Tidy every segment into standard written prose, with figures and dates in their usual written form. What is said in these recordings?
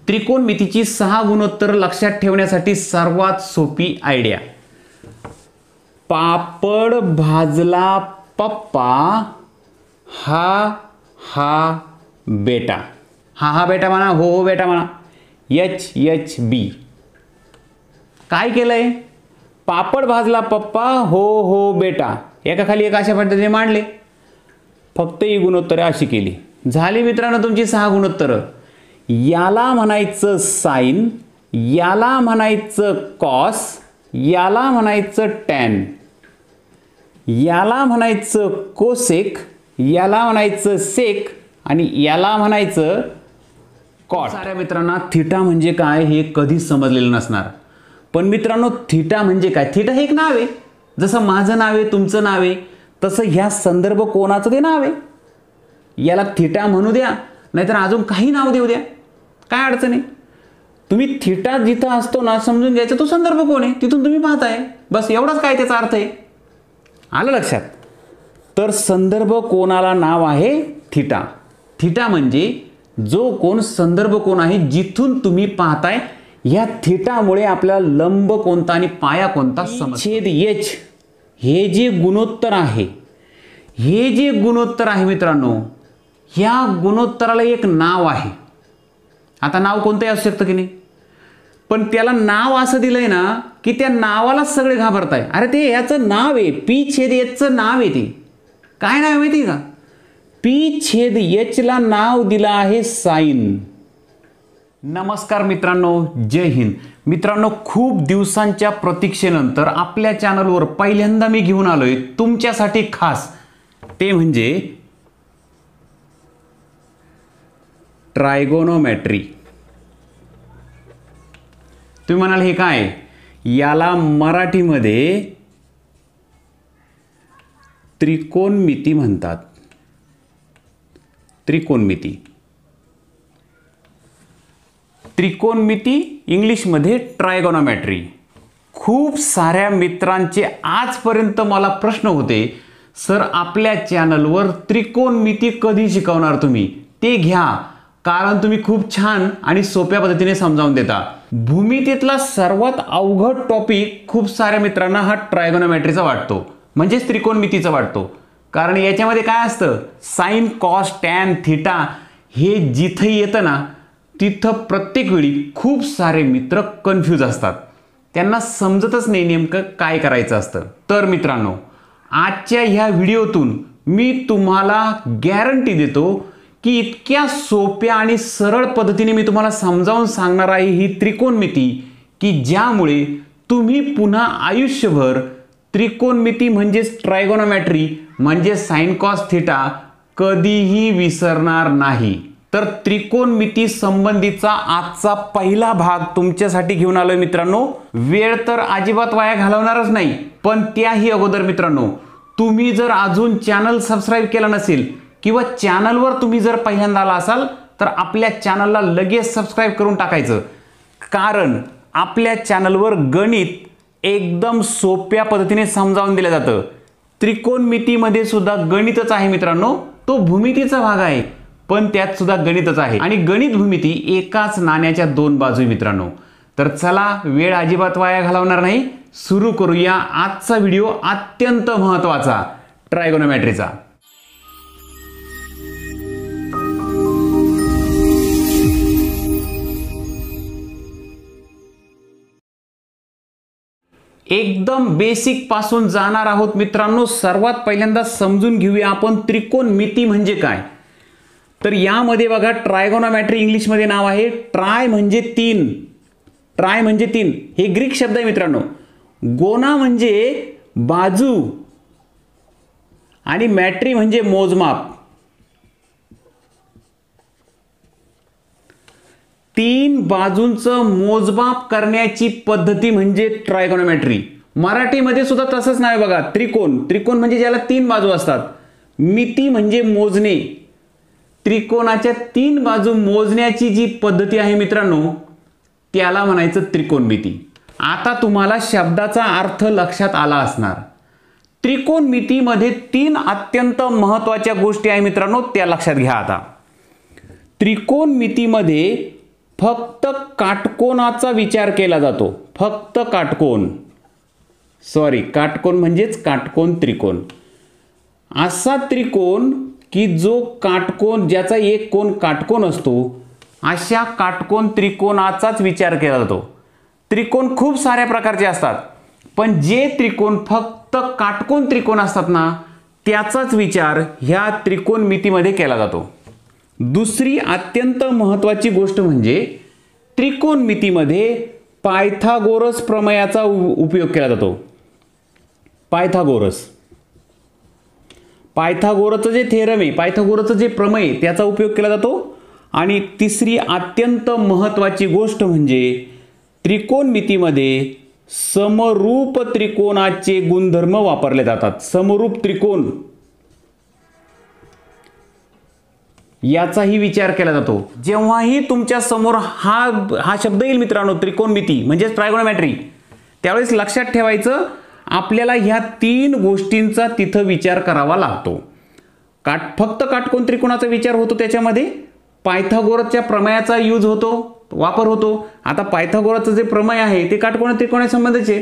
त्रिकोणमितीची 6 गुणोत्तर लक्षात ठेवण्यासाठी सर्वात सोपी आयडिया. पापड भाजला पप्पा, हा बेटा. हा बेटा म्हणा, हो बेटा म्हणा. HHB. काय केलंय? पापड भाजला पप्पा, हो बेटा. एका खाली एक अशा पद्धतीने मांडले. फक्त ही गुणोत्तरे अशी केली. झाली मित्रांनो तुमची 6 गुणोत्तर. याला म्हणायचं साइन, याला म्हणायचं कॉस, याला म्हणायचं टॅन, याला म्हणायचं कोसेक, याला म्हणायचं सेक आणि याला म्हणायचं कॉट. साऱ्या मित्रांना थीटा म्हणजे काय हे कधीच समजलेलं नसणार. पण मित्रांनो थीटा म्हणजे काय? थीटा हे एक नाव आहे. जसं माझं नाव आहे, तुमचं नाव आहे, तसं ह्या संदर्भ कोणाचं ते नाव आहे. याला थीटा म्हणू द्या, नाहीतर अजून काही नाव देऊ द्या, काय अडचण आहे. तुम्ही थीटा जिथं असतो ना समजून घ्यायचं तो संदर्भ कोण आहे, तिथून तुम्ही पाहताय. बस एवढाच काय त्याचा अर्थ आहे. आलं लक्षात? तर संदर्भ कोणाला नाव आहे थीटा. थीटा म्हणजे जो कोण संदर्भ कोण आहे जिथून तुम्ही पाहताय. या थीटामुळे आपल्याला लंब कोणता आणि पाया कोणता छेद H हे जे गुणोत्तर आहे, हे जे गुणोत्तर आहे मित्रांनो, ह्या गुणोत्तराला एक नाव आहे. आता नाव कोणतंही असू शकतं की नाही, पण त्याला नाव असं दिलंय ना की त्या नावाला सगळे घाबरताय. अरे ते याचं नाव आहे, P/Hचं नाव आहे. ते काय नाव आहे माहिती का? P/H ला नाव दिलं आहे साइन. नमस्कार मित्रांनो, जय हिंद. मित्रांनो खूप दिवसांच्या प्रतीक्षेनंतर आपल्या चॅनलवर पहिल्यांदा मी घेऊन आलोय तुमच्यासाठी खास, ते म्हणजे ट्रायगोनोमेट्री. तुम्ही म्हणाल हे काय? याला मराठीमध्ये त्रिकोणमिती म्हणतात. त्रिकोणमिती. त्रिकोणमिती इंग्लिशमध्ये ट्रायगोनोमेट्री. खूप साऱ्या मित्रांचे आजपर्यंत मला प्रश्न होते, सर आपल्या चॅनलवर त्रिकोणमिती कधी शिकवणार तुम्ही? ते घ्या, कारण तुम्ही खूप छान आणि सोप्या पद्धतीने समजावून देता. भूमितीतला सर्वात अवघड टॉपिक खूप साऱ्या मित्रांना हा ट्रायगोनोमेट्रीचा वाटतो, म्हणजेच त्रिकोणमितीचा वाटतो. कारण याच्यामध्ये काय असतं, साइन कॉस टॅन थीटा हे जिथं येतं ना तिथं प्रत्येक वेळी खूप सारे मित्र कन्फ्यूज असतात. त्यांना समजतच नाही नेमकं काय करायचं असतं. तर मित्रांनो आजच्या ह्या व्हिडिओतून मी तुम्हाला गॅरंटी देतो की इतक्या सोप्या आणि सरळ पद्धतीने मी तुम्हाला समजावून सांगणार आहे ही त्रिकोणमिती, की ज्यामुळे तुम्ही पुन्हा आयुष्यभर त्रिकोणमिती म्हणजेच ट्रायगोनोमेट्री म्हणजे साइन कॉस थीटा कधीही विसरणार नाही. तर त्रिकोणमिती संबंधीचा आजचा पहिला भाग तुमच्यासाठी घेऊन आलोय मित्रांनो. वेळ तर अजिबात वाया घालवणारच नाही, पण त्याही अगोदर मित्रांनो तुम्ही जर अजून चॅनल सबस्क्राईब केला नसेल किंवा चॅनलवर तुम्ही जर पहिल्यांदा आला असाल तर आपल्या चॅनलला लगेच सबस्क्राईब करून टाकायचं. कारण आपल्या चॅनलवर गणित एकदम सोप्या पद्धतीने समजावून दिलं जातं. त्रिकोणमितीमध्ये सुद्धा गणितच आहे मित्रांनो. तो भूमितीचा भाग आहे पण त्यात सुद्धा गणितच आहे. आणि गणित भूमिती एकाच नाण्याच्या दोन बाजू मित्रांनो. तर चला वेळ अजिबात वाया घालवणार नाही, सुरू करूया आजचा व्हिडिओ अत्यंत महत्त्वाचा ट्रायगोनोमेट्रीचा. एकदम बेसिक पासून जाणार आहोत मित्रांनो. सर्वात पहिल्यांदा समजून घेऊया आपण त्रिकोणमिती म्हणजे काय. तर यामध्ये बघा ट्रायगोनोमेट्री इंग्लिशमध्ये नाव आहे. ट्राय म्हणजे 3, ट्राय म्हणजे 3 हे ग्रीक शब्द आहे मित्रांनो. गोना म्हणजे बाजू आणि मॅट्री म्हणजे मोजमाप. 3 बाजूंचं मोजमाप करण्याची पद्धती म्हणजे ट्रायगोनोमेट्री. मराठीमध्ये सुद्धा तसंच नाव आहे बघा, त्रिकोण. त्रिकोण म्हणजे ज्याला 3 बाजू असतात. मिती म्हणजे मोजणे. त्रिकोणाच्या 3 बाजू मोजण्याची जी पद्धती आहे मित्रांनो त्याला म्हणायचं त्रिकोणमिती. आता तुम्हाला शब्दाचा अर्थ लक्षात आला असणार. त्रिकोणमितीमध्ये 3 अत्यंत महत्त्वाच्या गोष्टी आहेत मित्रांनो, त्या लक्षात घ्या. आता त्रिकोणमितीमध्ये फक्त काटकोनाचा विचार केला जातो. फक्त काटकोन, काटकोन म्हणजेच काटकोन त्रिकोण. असा त्रिकोण की जो काटकोन, ज्याचा एक कोन काटकोन असतो, अशा काटकोन त्रिकोणाचाच विचार केला जातो. त्रिकोण खूप साऱ्या प्रकारचे असतात, पण जे त्रिकोण फक्त काटकोन त्रिकोण असतात ना, त्याचाच विचार ह्या त्रिकोणमितीमध्ये केला जातो. दुसरी अत्यंत महत्त्वाची गोष्ट म्हणजे त्रिकोणमितीमध्ये पायथागोरस प्रमेयाचा उपयोग केला जातो. पायथागोरसचं जे थेरम आहे, पायथागोरसचं जे प्रमेय, त्याचा उपयोग केला जातो. आणि तिसरी अत्यंत महत्त्वाची गोष्ट म्हणजे त्रिकोणमितीमध्ये समरूप त्रिकोणाचे गुणधर्म वापरले जातात. समरूप त्रिकोण याचाही विचार केला जातो. जेव्हाही तुमच्या समोर हा शब्द येईल मित्रांनो, त्रिकोणमिती म्हणजेच ट्रायगोनोमेट्री, त्यावेळेस लक्षात ठेवायचं आपल्याला ह्या 3 गोष्टींचा तिथं विचार करावा लागतो. फक्त काटकोन त्रिकोणाचा विचार होतो, त्याच्यामध्ये पायथागोरसच्या प्रमेयाचा वापर होतो. आता पायथागोरसचं जे प्रमेय आहे ते काटकोन त्रिकोणासंबंधीचे.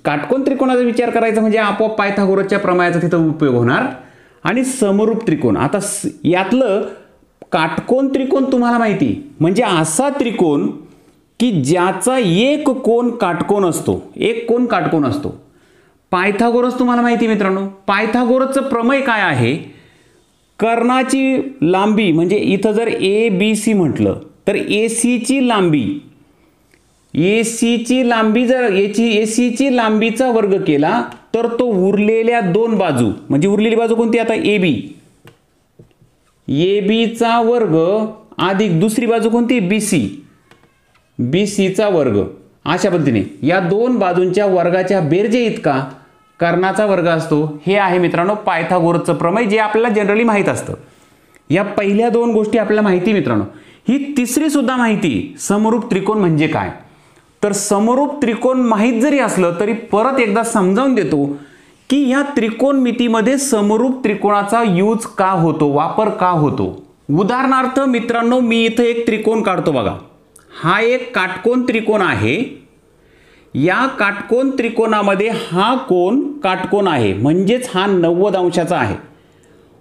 काटकोन त्रिकोणाचा विचार करायचा म्हणजे आपोआप पायथागोरसच्या प्रमेयाचा तिथं उपयोग होणार. आणि समरूप त्रिकोण, आता यातलं काटकोन त्रिकोण तुम्हाला माहिती म्हणजे असा त्रिकोण की ज्याचा एक कोन काटकोन असतो. पायथागोरस तुम्हाला माहिती मित्रांनो, पायथागोरसचं प्रमेय काय आहे? कर्णाची लांबी म्हणजे इथं जर ABC म्हटलं तर एसीची लांबी जर एसीची लांबीचा वर्ग केला तर तो उरलेल्या 2 बाजू, म्हणजे उरलेली बाजू कोणती आता ABचा वर्ग अधिक दुसरी बाजू कोणती BCचा वर्ग. अशा पद्धतीने या 2 बाजूंच्या वर्गाच्या बेरजे इतका कर्णाचा वर्ग असतो. हे आहे मित्रांनो पायथागोरसचं प्रमेय, जे आपल्याला जनरली माहीत असतं. या पहिल्या 2 गोष्टी आपल्याला माहिती मित्रांनो. ही तिसरी सुद्धा माहिती, समरूप त्रिकोण म्हणजे काय. तर समरूप त्रिकोण माहीत जरी असलं तरी परत एकदा समजावून देतो की ह्या त्रिकोणमितीमध्ये समरूप त्रिकोणाचा यूज का होतो, वापर का होतो. उदाहरणार्थ मित्रांनो, मी इथं एक त्रिकोण काढतो बघा. हा एक काटकोन त्रिकोण आहे. या काटकोन त्रिकोणामध्ये हा कोन काटकोन आहे, म्हणजेच हा 90 अंशाचा आहे.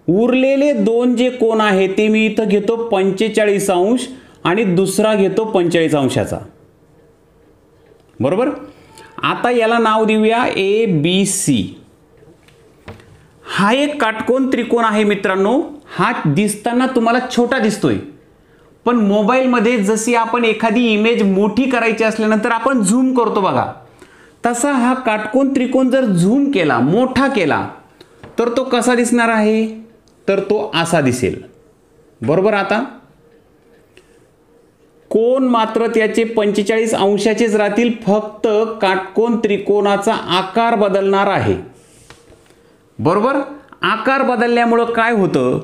उरलेले 2 जे कोन आहे ते मी इथं घेतो 45 अंश आणि दुसरा घेतो 45 अंशाचा. बरोबर. आता याला नाव देऊया ABC. हा एक काटकोन त्रिकोण आहे मित्रांनो. हा दिसताना तुम्हाला छोटा दिसतोय, पण मोबाईलमध्ये जशी आपण एखादी इमेज मोठी करायची असल्यानंतर आपण झूम करतो बघा, तसा हा काटकोन त्रिकोण जर झूम केला, मोठा केला, तर तो कसा दिसणार आहे? तर तो असा दिसेल. बरोबर. आता कोन मात्र त्याचे 45 अंशाचेच राहतील, फक्त काटकोन त्रिकोणाचा आकार बदलणार आहे. बरोबर. आकार बदलल्यामुळं काय होतं,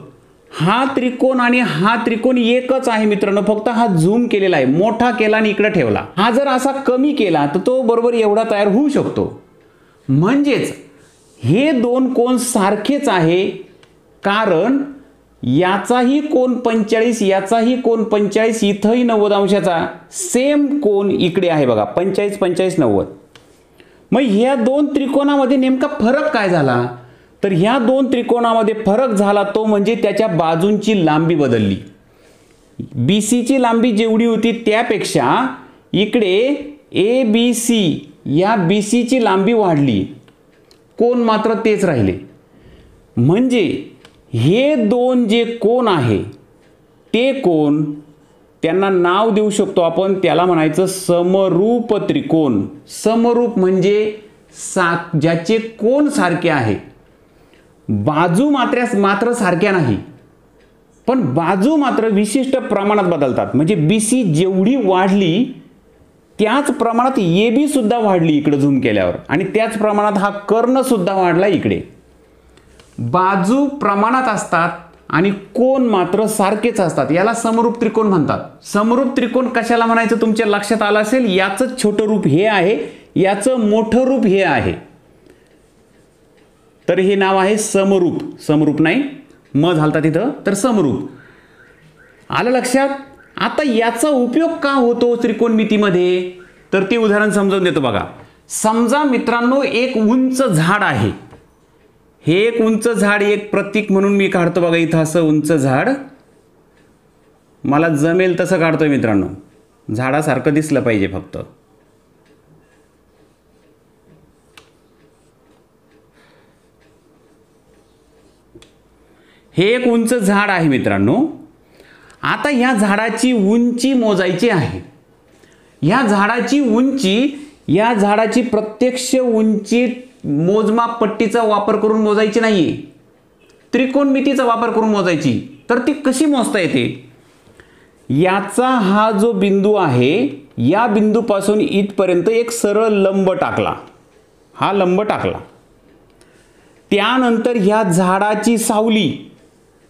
हा त्रिकोण आणि हा त्रिकोण एकच आहे मित्रांनो, फक्त हा झूम केलेला आहे, मोठा केला आणि इकडे ठेवला. हा जर असा कमी केला तर तो बरोबर एवढा तयार होऊ शकतो. म्हणजेच हे 2 कोन सारखेच आहे, कारण याचाही कोन 45, याचाही कोन 45, इथंही 90 अंशाचा सेम कोन इकडे आहे बघा, 45 45 90. मग ह्या 2 त्रिकोणामध्ये नेमका फरक काय झाला? तर ह्या 2 त्रिकोणामध्ये फरक झाला तो म्हणजे त्याच्या बाजूंची लांबी बदलली. BCची लांबी जेवढी होती त्यापेक्षा इकडे ABC या BCची लांबी वाढली, कोन मात्र तेच राहिले. म्हणजे हे 2 जे कोन आहे ते कोन, त्यांना नाव देऊ शकतो आपण, त्याला म्हणायचं समरूप त्रिकोण. समरूप म्हणजे ज्याचे कोन सारखे आहे, बाजू मात्र सारख्या नाही, पण बाजू मात्र विशिष्ट प्रमाणात बदलतात. म्हणजे BC जेवढी वाढली त्याच प्रमाणात AB सुद्धा वाढली इकडे झूम केल्यावर, आणि त्याच प्रमाणात हा कर्ण सुद्धा वाढला इकडे. बाजू प्रमाणात असतात आणि कोन मात्र सारखेच असतात, याला समरूप त्रिकोण म्हणतात. समरूप त्रिकोण कशाला म्हणायचं तुमच्या लक्षात आलं असेल. याचं छोटं रूप हे आहे, याचं मोठं रूप हे आहे, तर हे नाव आहे समरूप. समरूप नाही म झालता तिथं, तर समरूप. आलं लक्षात. आता याचा उपयोग का होतो त्रिकोणमितीमध्ये, तर ते उदाहरण समजावून देतो बघा. समजा मित्रांनो एक उंच झाड आहे. हे एक उंच झाड, एक प्रतीक म्हणून मी काढतो बघा इथं असं उंच झाड. मला जमेल तसं काढतोय मित्रांनो, झाडासारखं दिसलं पाहिजे फक्त. हे एक उंच झाड आहे मित्रांनो. आता ह्या झाडाची उंची मोजायची आहे. ह्या झाडाची उंची, या झाडाची प्रत्यक्ष उंची मोजमाप पट्टीचा वापर करून मोजायची नाहीये, त्रिकोणमितीचा वापर करून मोजायची. तर ती कशी मोजता येते? याचा हा जो बिंदू आहे, या बिंदूपासून इथपर्यंत एक सरळ लंब टाकला, हा लंब टाकला. त्यानंतर ह्या झाडाची सावली,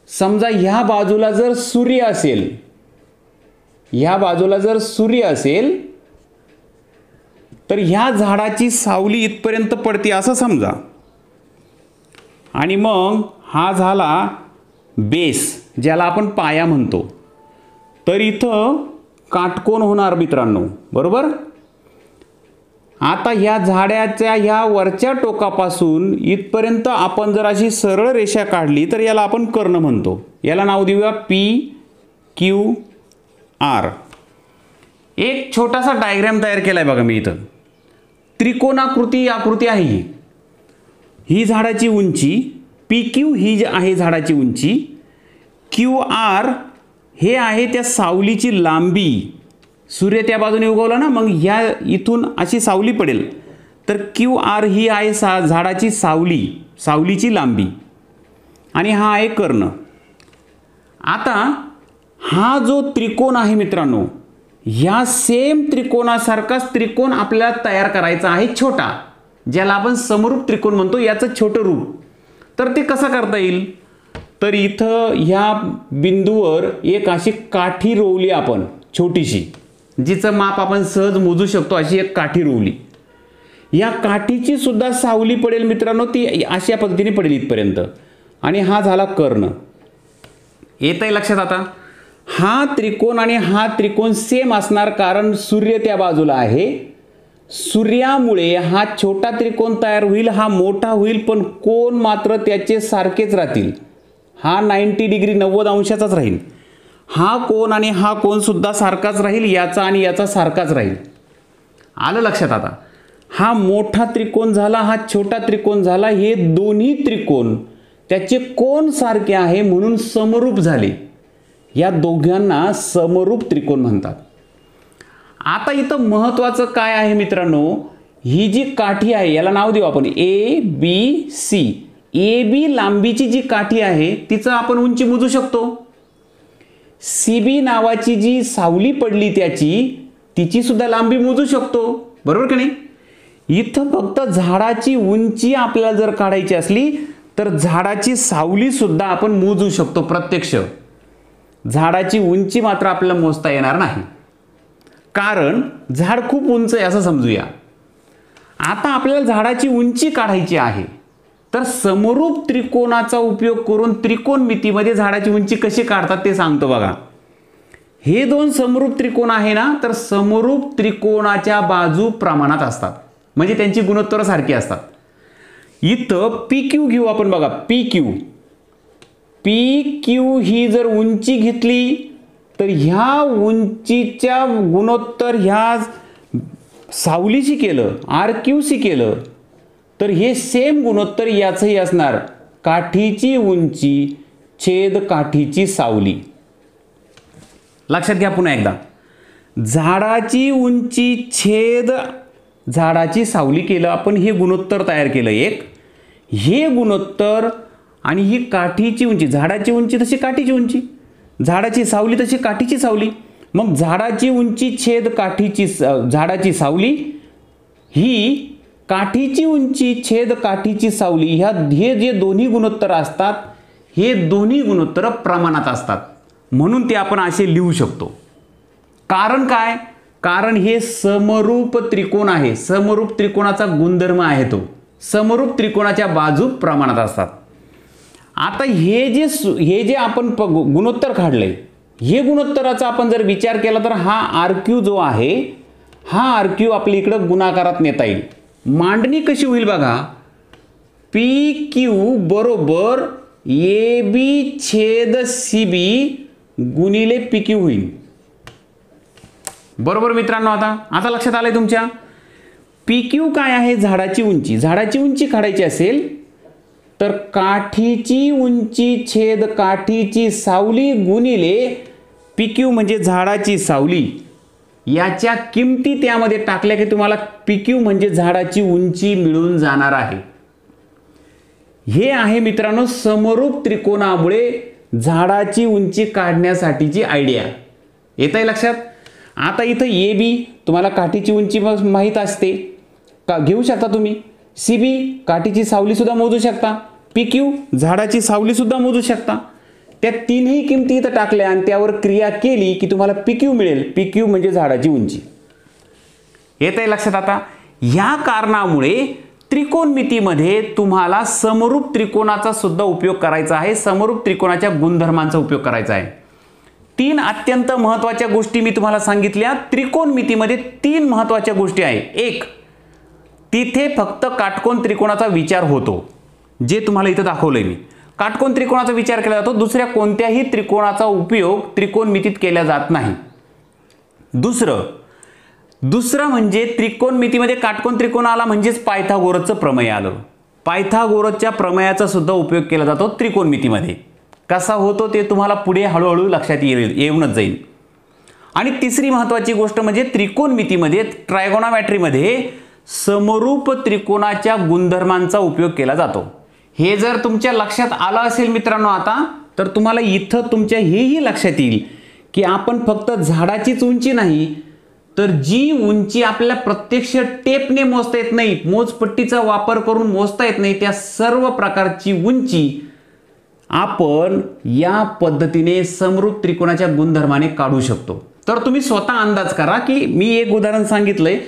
समजा ह्या बाजूला जर सूर्य असेल, ह्या बाजूला जर सूर्य असेल तर ह्या झाडाची सावली इथपर्यंत पडते असं समजा. आणि मग हा झाला बेस, ज्याला आपण पाया म्हणतो. तर इथं काटकोन होणार मित्रांनो, बरोबर. आता ह्या झाडाच्या ह्या वरच्या टोकापासून इथपर्यंत आपण जर अशी सरळ रेषा काढली तर याला आपण कर्ण म्हणतो. याला नाव देऊया PQR. एक छोटासा डायग्राम तयार केलाय बघा मी इथं. त्रिकोणाकृती आकृती आहे ही झाडाची उंची, PQ ही आहे झाडाची उंची, QR हे आहे त्या सावलीची लांबी. सूर्य त्या बाजूने उगवला ना, मग ह्या इथून अशी सावली पडेल, तर QR ही आहे झाडाची सावली, सावलीची लांबी. आणि हा आहे कर्ण. आता हा जो त्रिकोण आहे मित्रांनो, ह्या सेम त्रिकोणासारखाच त्रिकोण आपल्याला तयार करायचा आहे छोटा, ज्याला आपण समरूप त्रिकोण म्हणतो, याचं छोटं रूप. तर ते कसं करता येईल? तर इथं ह्या बिंदूवर एक अशी काठी रोवली आपण छोटीशी, जिचं माप आपण सहज मोजू शकतो, अशी एक काठी रोवली. या काठीची सुद्धा सावली पडेल मित्रांनो, ती अशा पद्धतीने पडेल इथपर्यंत. आणि हा झाला कर्ण. येतंय लक्षात आता? हा त्रिकोण आणि हा त्रिकोण सेम असणार, कारण सूर्य त्या बाजूला आहे. सूर्यामुळे हा छोटा त्रिकोण तयार होईल, हा मोठा होईल, पण कोन मात्र त्याचे सारखेच राहतील. हा 90 डिग्री 90 अंशाचाच राहील. हा कोन आणि हा कोन सुद्धा सारखाच राहील, याचा आणि याचा सारखाच राहील. आलं लक्षात आता? हा मोठा त्रिकोण झाला, हा छोटा त्रिकोण झाला. हे दोन्ही त्रिकोण त्याचे कोन सारखे आहे म्हणून समरूप झाले. या दोघांना समरूप त्रिकोण म्हणतात. आता इथं महत्त्वाचं काय आहे मित्रांनो, ही जी काठी आहे याला नाव देऊ आपण ABC. AB लांबीची जी काठी आहे तिचं आपण उंची मोजू शकतो. CB नावाची जी सावली पडली तिची सुद्धा लांबी मोजू शकतो, बरोबर का नाही? इथं फक्त झाडाची उंची आपल्याला जर काढायची असली तर झाडाची सावली सुद्धा आपण मोजू शकतो प्रत्यक्ष. झाडाची उंची मात्र आपल्याला मोजता येणार नाही, कारण झाड खूप उंच आहे असं समजूया. आता आपल्याला झाडाची उंची काढायची आहे, तर समरूप त्रिकोणाचा उपयोग करून त्रिकोणमितीमध्ये झाडाची उंची कशी काढतात ते सांगतो बघा. हे दोन समरूप त्रिकोण आहे ना, तर समरूप त्रिकोणाच्या बाजू प्रमाणात असतात, म्हणजे त्यांची गुणोत्तर सारखी असतात. इथं PQ घेऊ आपण बघा. PQ ही जर उंची घेतली तर ह्या उंचीच्या गुणोत्तर ह्या सावलीशी केलं, RQशी केलं, तर हे सेम गुणोत्तर याचंही असणार. काठीची उंची छेद काठीची सावली. लक्षात घ्या पुन्हा एकदा. झाडाची उंची छेद झाडाची सावली केलं आपण, हे गुणोत्तर तयार केलं एक. हे गुणोत्तर आणि ही काठीची उंची, झाडाची उंची तशी काठीची उंची, झाडाची सावली तशी काठीची सावली. मग झाडाची उंची छेद काठीची झाडाची सावली, ही काठीची उंची छेद काठीची सावली, हे जे दोन्ही गुणोत्तर असतात हे दोन्ही गुणोत्तर प्रमाणात असतात, म्हणून ते आपण असे लिहू शकतो. कारण काय? कारण हे समरूप त्रिकोण आहे. समरूप त्रिकोणाचा गुणधर्म आहे तो. समरूप त्रिकोणाच्या बाजू प्रमाणात असतात. आता हे जे आपण गुणोत्तर काढलंय हे गुणोत्तराचा आपण जर विचार केला तर हा आर क्यू जो आहे, हा आर क्यू आपल्या इकडं गुणाकारात नेता येईल. मांडणी कशी होईल बघा, पी क्यू बरोबर ए बी छेद सी बी गुणिले पी क्यू होईल. बरोबर मित्रांनो, आता लक्षात आलंय तुमच्या. पी क्यू काय आहे, झाडाची उंची. झाडाची उंची काढायची असेल तर काठीची उंची छेद काठीची सावली गुणिले पी क्यू म्हणजे झाडाची सावली, याच्या किमती त्यामध्ये टाकल्या की तुम्हाला पी क्यू म्हणजे झाडाची उंची मिळून जाणार आहे. हे आहे मित्रांनो समरूप त्रिकोणामुळे झाडाची उंची काढण्यासाठीची आयडिया. येत आहे लक्षात. आता इथं ए बी तुम्हाला काठीची उंची माहीत असते का, घेऊ शकता तुम्ही. सी बी काठीची सावली सुद्धा मोजू शकता. पी क्यू झाडाची सावली सुद्धा मोजू शकता. त्या तीनही किमती इथं टाकल्या आणि त्यावर क्रिया केली की तुम्हाला पी क्यू मिळेल. पी क्यू म्हणजे झाडाची उंची. येत आहे लक्षात. आता ह्या कारणामुळे त्रिकोणमितीमध्ये तुम्हाला समरूप त्रिकोणाचा सुद्धा उपयोग करायचा आहे. समरूप त्रिकोणाच्या गुणधर्मांचा उपयोग करायचा आहे. 3 अत्यंत महत्त्वाच्या गोष्टी मी तुम्हाला सांगितल्या. त्रिकोणमितीमध्ये 3 महत्त्वाच्या गोष्टी आहे. एक, तिथे फक्त काटकोन त्रिकोणाचा विचार होतो, जे तुम्हाला इथं दाखवलंय मी. काटकोन त्रिकोणाचा विचार केला जातो, दुसऱ्या कोणत्याही त्रिकोणाचा उपयोग त्रिकोणमितीत केला जात नाही. दुसरं म्हणजे त्रिकोणमितीमध्ये काटकोन त्रिकोण आला म्हणजेच पायथागोरसचं प्रमेय आलं. पायथागोरसच्या प्रमेयाचा सुद्धा उपयोग केला जातो त्रिकोणमितीमध्ये. कसा होतो ते तुम्हाला पुढे हळूहळू लक्षात येऊनच जाईल. आणि तिसरी महत्त्वाची गोष्ट म्हणजे त्रिकोणमितीमध्ये ट्रायगोनोमेट्रीमध्ये समरूप त्रिकोणाच्या गुणधर्मांचा उपयोग केला जातो. हे जर तुमच्या लक्षात आलं असेल मित्रांनो आता, तर तुम्हाला इथं तुमच्या हेही लक्षात येईल की आपण फक्त झाडाचीच उंची नाही, तर जी उंची आपल्याला प्रत्यक्ष टेपने मोजता येत नाही, मोजपट्टीचा वापर करून मोजता येत नाही, त्या सर्व प्रकारची उंची आपण या पद्धतीने समरूप त्रिकोणाच्या गुणधर्माने काढू शकतो. तर तुम्ही स्वतः अंदाज करा की मी एक उदाहरण सांगितलंय,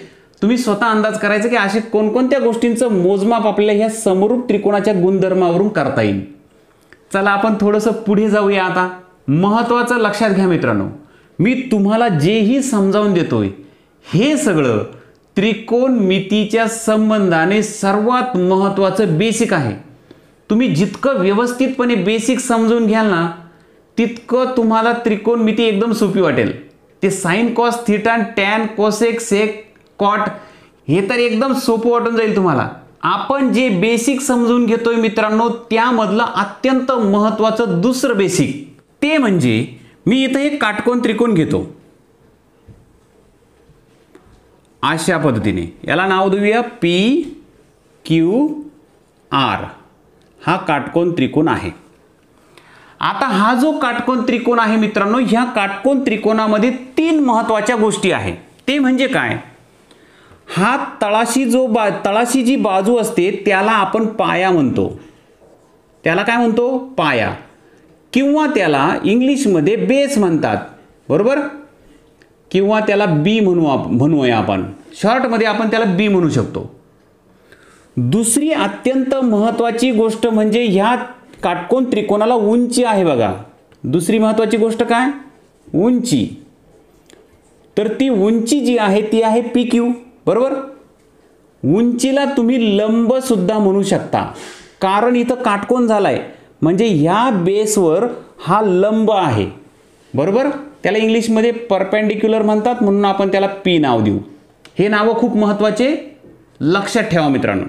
तुम्ही स्वतः अंदाज करायचं की असे कोणकोणत्या गोष्टींचं मोजमाप आपल्याला ह्या समरूप त्रिकोणाच्या गुणधर्मावरून करता येईल. चला आपण थोडंसं पुढे जाऊया. आता महत्त्वाचं लक्षात घ्या मित्रांनो, मी तुम्हाला जेही समजावून देतोय हे सगळं त्रिकोणमितीच्या संबंधाने सर्वात महत्त्वाचं बेसिक आहे. तुम्ही जितकं व्यवस्थितपणे बेसिक समजून घ्याल ना, तितकं तुम्हाला त्रिकोणमिती एकदम सोपी वाटेल. ते sine cos theta tan cosec sec cot हे तर एकदम सोपं वाटून जाईल तुम्हाला. आपण जे बेसिक समजून घेतोय मित्रांनो, त्यामधलं अत्यंत महत्त्वाचं दुसरं बेसिक ते म्हणजे मी इथं एक काटकोन त्रिकोण घेतो अशा पद्धतीने. याला नाव देऊया पी क्यू आर. हा काटकोन त्रिकोण आहे. आता हा जो काटकोन त्रिकोण आहे मित्रांनो, ह्या काटकोन त्रिकोणामध्ये 3 महत्त्वाच्या गोष्टी आहेत. ते म्हणजे काय, हा तळाशी जी बाजू असते त्याला आपण पाया म्हणतो. त्याला काय म्हणतो, पाया, किंवा त्याला इंग्लिशमध्ये बेस म्हणतात. बरोबर, किंवा त्याला बी म्हणूया आपण. शॉर्टमध्ये आपण त्याला बी म्हणू शकतो. दुसरी अत्यंत महत्त्वाची गोष्ट म्हणजे ह्या काटकोन त्रिकोणाला उंची आहे बघा. दुसरी महत्त्वाची गोष्ट काय, उंची. तर ती उंची जी आहे ती आहे पी क्यू. बरोबर, उंचीला तुम्ही लंब सुद्धा म्हणू शकता, कारण इथं काटकोन झालाय म्हणजे ह्या बेसवर हा लंब आहे. बरोबर, त्याला इंग्लिशमध्ये परपेंडिक्युलर म्हणतात, म्हणून आपण त्याला पी नाव देऊ. हे नावं खूप महत्त्वाचे, लक्षात ठेवा मित्रांनो.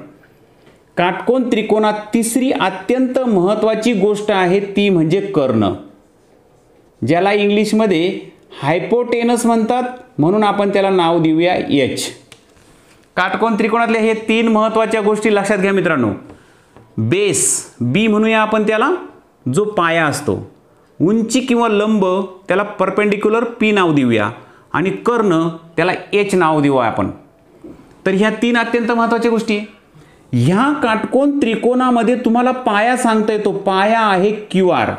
काटकोन त्रिकोणात तिसरी अत्यंत महत्त्वाची गोष्ट आहे ती म्हणजे कर्ण, ज्याला इंग्लिशमध्ये हायपोटेनस म्हणतात, म्हणून आपण त्याला नाव देऊया एच. काटकोन त्रिकोणातल्या हे 3 महत्त्वाच्या गोष्टी लक्षात घ्या मित्रांनो. बेस बी म्हणूया आपण त्याला, जो पाया असतो. उंची किंवा लंब त्याला परपेंडिक्युलर पी नाव देऊया, आणि कर्ण त्याला एच नाव देऊ आपण. तर ह्या 3 अत्यंत महत्त्वाच्या गोष्टी. ह्या काटकोन त्रिकोणामध्ये तुम्हाला पाया सांगता येतो. पाया आहे क्यू आर.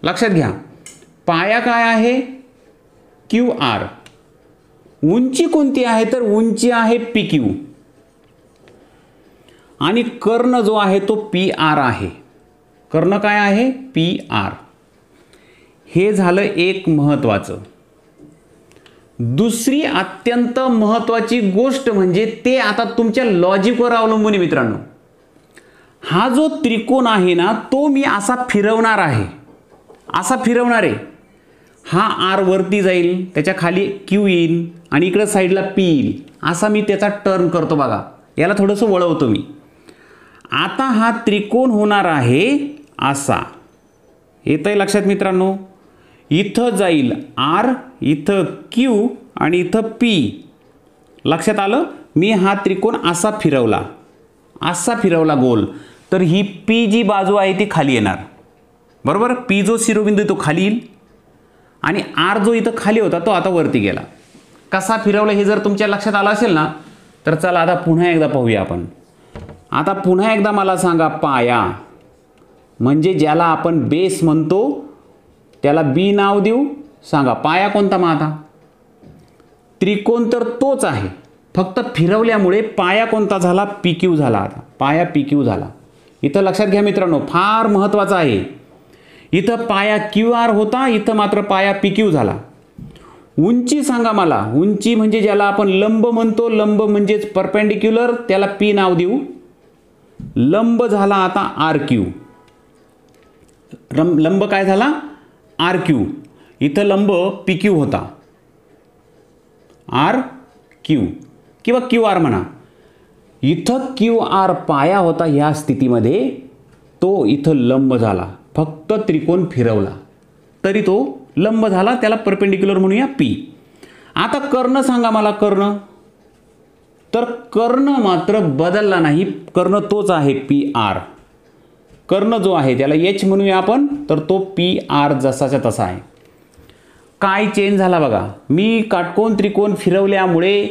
लक्षात घ्या, पाया काय आहे, क्यू आर. उंची कोणती आहे, तर उंची आहे पी क्यू, आणि कर्ण जो आहे तो पी आर आहे. कर्ण काय आहे, पी आर. हे झालं एक महत्त्वाचं. दुसरी अत्यंत महत्त्वाची गोष्ट म्हणजे ते आता तुमच्या लॉजिकवर अवलंबून आहे मित्रांनो. हा जो त्रिकोण आहे ना तो मी असा फिरवणार आहे, असा फिरवणार आहे. हा आर वरती जाईल, त्याच्या खाली क्यू येईल आणि इकडे साईडला पी येईल, असा मी त्याचा टर्न करतो बघा. याला थोडंसं वळवतो मी. आता हा त्रिकोण होणार आहे असा. येतंय लक्षात मित्रांनो. इथं जाईल आर, इथं क्यू आणि इथं पी. लक्षात आलं. मी हा त्रिकोण असा फिरवला, असा फिरवला गोल, तर ही पी जी बाजू आहे ती खाली येणार. बरोबर. पी जो शिरोबिंदू तो खाली येईल आणि आर जो इथं खाली होता तो आता वरती गेला. कसा फिरवला हे जर तुमच्या लक्षात आलं असेल ना, तर चला आता पुन्हा एकदा पाहूया आपण. आता पुन्हा एकदा मला सांगा, पाया म्हणजे ज्याला आपण बेस म्हणतो त्याला बी नाव देऊ. सांगा पाया कोणता मग आता. त्रिकोण तर तोच आहे, फक्त फिरवल्यामुळे पाया कोणता झाला, पी क्यू झाला. आता पाया पी क्यू झाला. इथं लक्षात घ्या मित्रांनो, फार महत्त्वाचं आहे. इथं पाया क्यू आर होता, इथं मात्र पाया पी क्यू झाला. उंची सांगा मला. उंची म्हणजे ज्याला आपण लंब म्हणतो, लंब म्हणजेच परपेंडिक्युलर, त्याला पी नाव देऊ. लंब झाला आता आर क्यू. लंब काय झाला, आर क्यू. इथं लंब पी क्यू होता, आर क्यू किंवा क्यू आर म्हणा. इथं क्यू आर पाया होता. ह्या स्थितीमध्ये तो इथं लंब झाला, फक्त त्रिकोण फिरवला तरी तो लंब झाला. त्याला परपेंडिक्युलर म्हणूया पी. आता कर्ण सांगा मला. कर्ण, तर कर्ण मात्र बदलला नाही, कर्ण तोच आहे पी आर. कर्ण जो आहे त्याला एच म्हणूया आपण, तर तो पी आर जसाच्या तसा आहे. काय चेंज झाला बघा. मी काटकोन त्रिकोण फिरवल्यामुळे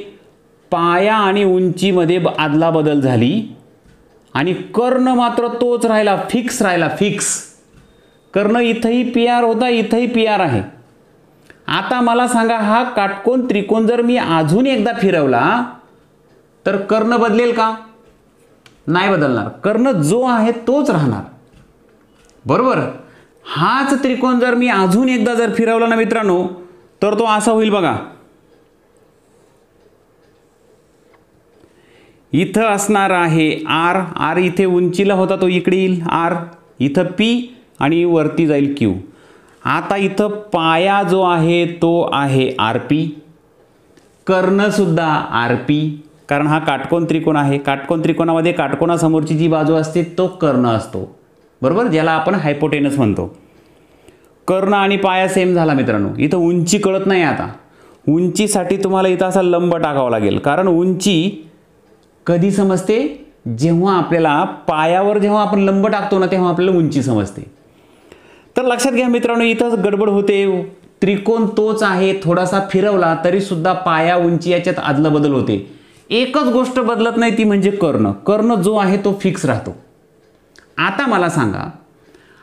पाया आणि उंचीमध्ये आदला बदल झाली आणि कर्ण मात्र तोच राहिला, फिक्स राहिला, फिक्स. कर्ण इथंही पी आर होता, इथंही पी आर आहे. आता मला सांगा, हा काटकोन त्रिकोण जर मी अजून एकदा फिरवला तर कर्ण बदलेल का, नाही बदलणार. कर्ण जो आहे तोच राहणार. बरोबर. हाच त्रिकोण जर मी अजून एकदा जर फिरवला ना मित्रांनो, तर तो असा होईल बघा. इथं असणार आहे आर. आर इथे उंचीला होता तो इकडे येईल आर, इथं पी आणि वरती जाईल क्यू. आता इथं पाया जो आहे तो आहे आर पी, कर्ण सुद्धा आर पी, कारण हा काटकोन त्रिकोण आहे. काटकोन त्रिकोणामध्ये काटकोनासमोरची जी बाजू असते तो कर्ण असतो. बरोबर, ज्याला आपण हायपोटेनस म्हणतो. कर्ण आणि पाया सेम झाला मित्रांनो. इथं उंची कळत नाही. आता उंचीसाठी तुम्हाला इथं असा लंब टाकावा लागेल, कारण उंची कधी समजते, जेव्हा आपल्याला पायावर जेव्हा आपण लंब टाकतो ना तेव्हा आपल्याला उंची समजते. तर लक्षात घ्या मित्रांनो, इथं गडबड होते. त्रिकोण तोच आहे, थोडासा फिरवला तरी सुद्धा पाया उंची याच्यात आदला बदल होते. एकच गोष्ट बदलत नाही, ती म्हणजे कर्ण. कर्ण जो आहे तो फिक्स राहतो. आता मला सांगा,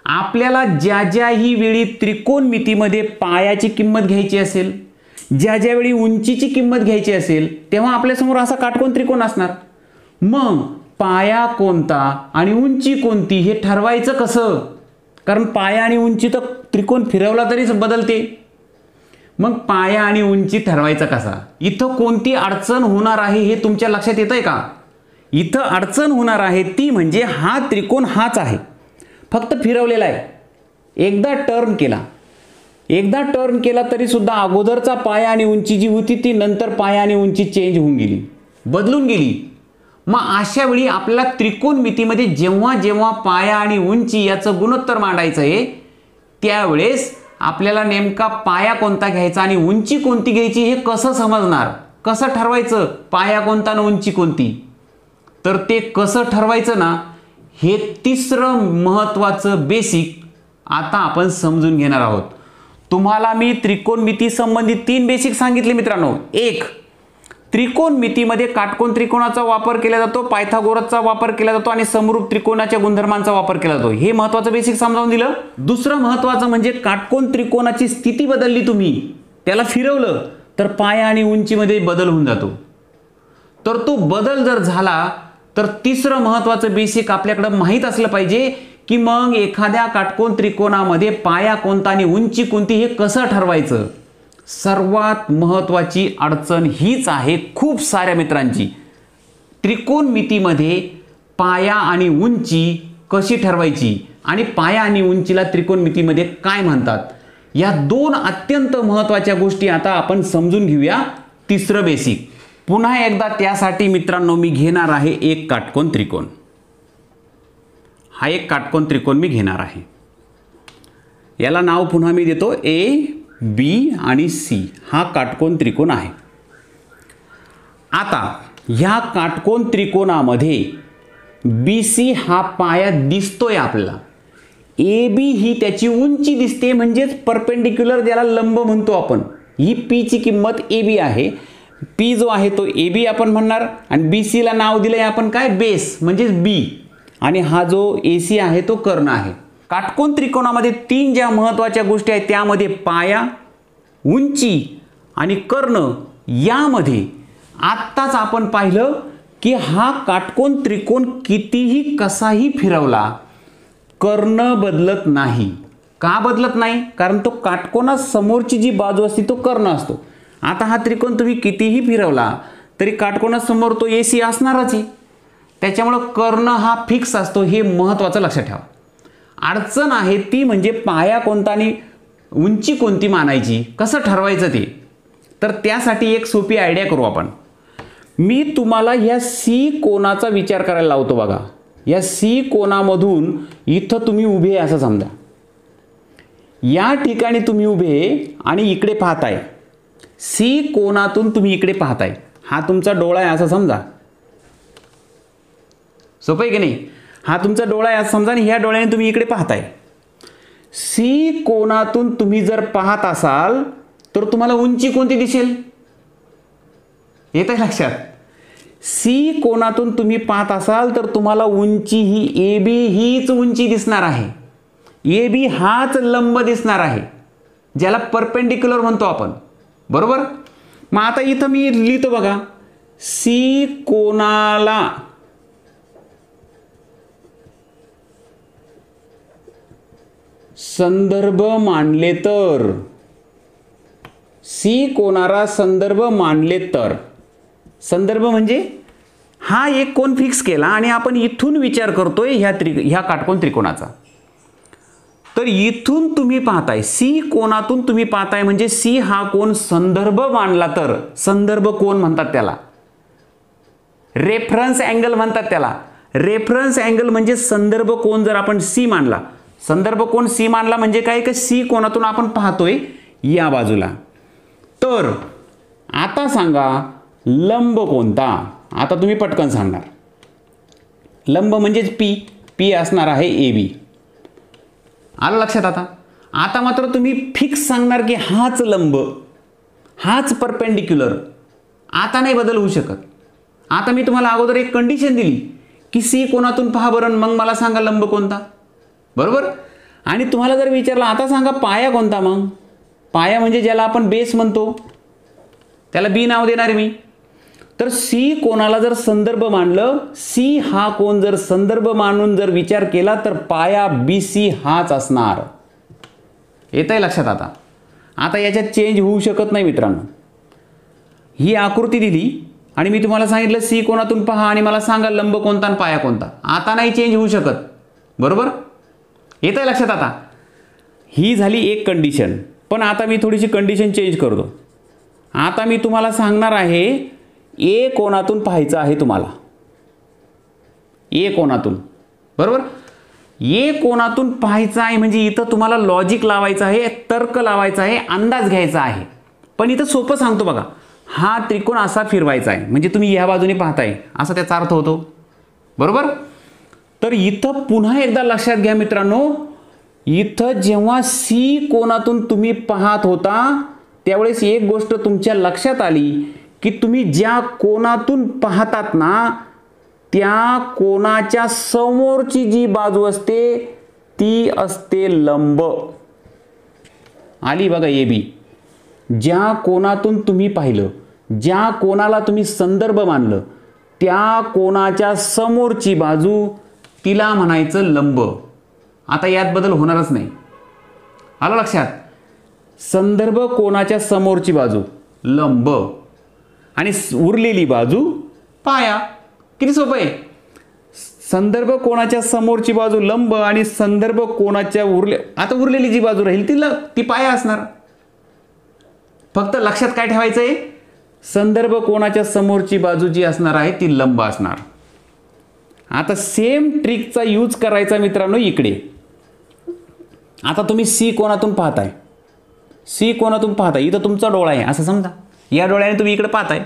आपल्याला ज्या ज्याही वेळी त्रिकोणमितीमध्ये पायाची किंमत घ्यायची असेल, ज्या ज्यावेळी उंचीची किंमत घ्यायची असेल, तेव्हा आपल्यासमोर असा काटकोन त्रिकोण असणार. मग पाया कोणता आणि उंची कोणती हे ठरवायचं कसं, कारण पाया आणि उंची तर त्रिकोण फिरवला तरीच बदलते. मग पाया आणि उंची ठरवायचा कसा. इथं कोणती अडचण होणार आहे हे तुमच्या लक्षात येतंय का. इथं अडचण होणार आहे ती म्हणजे हा त्रिकोण हाच आहे, फक्त फिरवलेला आहे. एकदा टर्न केला तरी सुद्धा अगोदरचा पाया आणि उंची जी होती ती नंतर पाया आणि उंची चेंज होऊन गेली, बदलून गेली. मग अशा वेळी आपल्याला त्रिकोणमितीमध्ये जेव्हा जेव्हा पाया आणि उंची याचं गुणोत्तर मांडायचं आहे, त्यावेळेस आपल्याला नेमका पाया कोणता घ्यायचा आणि उंची कोणती घ्यायची हे कसं समजणार, कसं ठरवायचं पाया कोणता आणि उंची कोणती. तर ते कसं ठरवायचं ना, हे तिसरं महत्त्वाचं बेसिक आता आपण समजून घेणार आहोत. तुम्हाला मी त्रिकोणमिती संबंधित 3 बेसिक सांगितले मित्रांनो. 1, त्रिकोणमितीमध्ये काटकोन त्रिकोणाचा वापर केला जातो, पायथागोरसचा वापर केला जातो आणि समरूप त्रिकोणाच्या गुणधर्मांचा वापर केला जातो. हे महत्त्वाचं बेसिक समजावून दिलं. दुसरं महत्त्वाचं म्हणजे काटकोन त्रिकोणाची स्थिती बदलली, तुम्ही त्याला फिरवलं तर पाया आणि उंचीमध्ये बदल होऊन जातो. तर तो बदल जर झाला तर तिसरं महत्त्वाचं बेसिक आपल्याकडे माहीत असलं पाहिजे की मग एखाद्या काटकोन त्रिकोणामध्ये पाया कोणता आणि उंची कोणती हे कसं ठरवायचं. सर्वात महत्त्वाची अडचण हीच आहे खूप साऱ्या मित्रांची. त्रिकोणमितीमध्ये पाया आणि उंची कशी ठरवायची आणि पाया आणि उंचीला त्रिकोणमितीमध्ये काय म्हणतात, या दोन अत्यंत महत्त्वाच्या गोष्टी आता आपण समजून घेऊया. तिसरं बेसिक. पुन्हा एकदा त्यासाठी मित्रांनो मी घेणार आहे एक काटकोन त्रिकोण. हा एक काटकोन त्रिकोण मी घेणार आहे. याला नाव पुन्हा मी देतो ए, बी आणि सी. हा काटकोन त्रिकोण आहे. आता ह्या काटकोन त्रिकोणामध्ये बी सी हा पाया दिसतोय आपल्याला. ए बी ही त्याची उंची दिसते, म्हणजेच परपेंडिक्युलर, ज्याला लंब म्हणतो आपण. ही पी ची किंमत ए बी आहे. पी जो आहे तो ए बी आपण म्हणणार आणि बी सीला नाव दिलंय आपण काय, बेस म्हणजेच बी. आणि हा जो ए सी आहे तो कर्ण आहे. काटकोन त्रिकोणामध्ये तीन ज्या महत्त्वाच्या गोष्टी आहेत त्यामध्ये पाया, उंची आणि कर्ण, यामध्ये आत्ताच आपण पाहिलं की हा काटकोन त्रिकोण कितीही कसाही फिरवला कर्ण बदलत नाही. का बदलत नाही? कारण तो काटकोनासमोरची जी बाजू असते तो कर्ण असतो. आता हा त्रिकोण तुम्ही कितीही फिरवला तरी काटकोनासमोर तो ए सी असणारच आहे. त्याच्यामुळं कर्ण हा फिक्स असतो, हे महत्त्वाचं लक्षात ठेवा. अडचण आहे ती म्हणजे पाया कोणता आणि उंची कोणती मानायची, कसं ठरवायचं ते. तर त्यासाठी एक सोपी आयडिया करू आपण. मी तुम्हाला या सी कोनाचा विचार करायला लावतो बघा. या सी कोनामधून इथं तुम्ही उभे असं समजा. या ठिकाणी तुम्ही उभे आणि इकडे पाहताय. सी कोनातून तुम्ही इकडे पाहताय. हा तुमचा डोळा आहे असं समजा. सोपं आहे की नाही? हा तुमचा डोळा आहे असं समजा आणि ह्या डोळ्याने तुम्ही इकडे पाहताय. सी कोनातून तुम्ही जर पाहत असाल तर तुम्हाला उंची कोणती दिसेल? येत आहे लक्षात? सी कोनातून तुम्ही पाहत असाल तर तुम्हाला उंची ही ए बी हीच उंची दिसणार आहे. ए बी हाच लंब दिसणार आहे, ज्याला परपेंडिक्युलर म्हणतो आपण. बरोबर? मग आता इथं मी लिहितो बघा. सी कोनाला संदर्भ मानले तर, सी कोनाला संदर्भ मानले तर, संदर्भ म्हणजे हा एक कोन फिक्स केला आणि आपण इथून विचार करतोय ह्या काटकोन त्रिकोणाचा. तर इथून तुम्ही पाहताय, सी कोनातून तुम्ही पाहताय म्हणजे सी हा कोन संदर्भ मानला तर, संदर्भ कोन म्हणतात त्याला, रेफरन्स अँगल म्हणतात त्याला. रेफरन्स अँगल म्हणजे संदर्भ कोन जर आपण सी मानला, संदर्भ कोन सी मानला म्हणजे काय, की सी कोनातून आपण पाहतोय या बाजूला. तर आता सांगा लंब कोणता? आता तुम्ही पटकन सांगणार. लंब म्हणजेच पी. पी असणार आहे ए बी. आलं लक्षात? आता मात्र तुम्ही फिक्स सांगणार की हाच लंब, हाच परपेंडिक्युलर. आता नाही बदल होऊ शकत. आता मी तुम्हाला अगोदर एक कंडिशन दिली की सी कोनातून पहा बरं, मग मला सांगा लंब कोणता. बरोबर? आणि तुम्हाला जर विचारलं आता सांगा पाया कोणता, मग पाया म्हणजे ज्याला आपण बेस म्हणतो, त्याला बी नाव देणार आहे मी. तर सी कोनाला जर संदर्भ मानलं, सी हा कोन जर संदर्भ मानून जर विचार केला तर पाया बी सी हाच असणार. येत आहे लक्षात? आता याच्यात चेंज होऊ शकत नाही मित्रांनो. ही आकृती दिली आणि मी तुम्हाला सांगितलं सी कोनातून पहा आणि मला सांगा लंब कोणता आणि पाया कोणता. आता नाही चेंज होऊ शकत. बरोबर? येत आहे लक्षात? ही झाली एक कंडिशन. पण आता मी थोडीशी कंडिशन चेंज करतो. आता मी तुम्हाला सांगणार आहे ए कोनातून पाहायचं आहे तुम्हाला. ए कोनातून. बरोबर? ए कोनातून पाहायचं आहे म्हणजे इथं तुम्हाला लॉजिक लावायचं आहे, तर्क लावायचा आहे, अंदाज घ्यायचा आहे. पण इथं सोपं सांगतो बघा. हा त्रिकोण असा फिरवायचा आहे म्हणजे तुम्ही ह्या बाजूने पाहताय असा त्याचा अर्थ होतो. बरोबर? तर इथं पुन्हा एकदा लक्षात घ्या मित्रांनो, इथं जेव्हा सी कोनातून तुम्ही पाहत होता त्यावेळेस एक गोष्ट तुमच्या लक्षात आली की तुम्ही ज्या कोनातून पाहतात ना त्या कोनाच्या समोरची जी बाजू असते ती असते लंब. आली बघा ए बी. ज्या कोनातून तुम्ही पाहिलं, ज्या कोनाला तुम्ही संदर्भ मानलं त्या कोनाच्या समोरची बाजू तिला म्हणायचं लंब. आता यात बदल होणारच नाही. आलं लक्षात. संदर्भ कोनाच्या समोरची बाजू लंब आणि उरलेली बाजू पाया. किती सोपं आहे. संदर्भ कोनाच्या समोरची बाजू लंब आणि संदर्भ कोनाच्या आता उरलेली जी बाजू राहील ती पाया असणार. फक्त लक्षात काय ठेवायचं आहे, संदर्भ कोनाच्या समोरची बाजू जी असणार आहे ती लंब असणार. आता सेम ट्रिकचा यूज करायचा मित्रांनो इकडे. आता तुम्ही सी कोनातून पाहताय, सी कोनातून पाहताय, इथं तुमचा डोळा आहे असं समजा, या डोळ्याने तुम्ही इकडे पाहताय.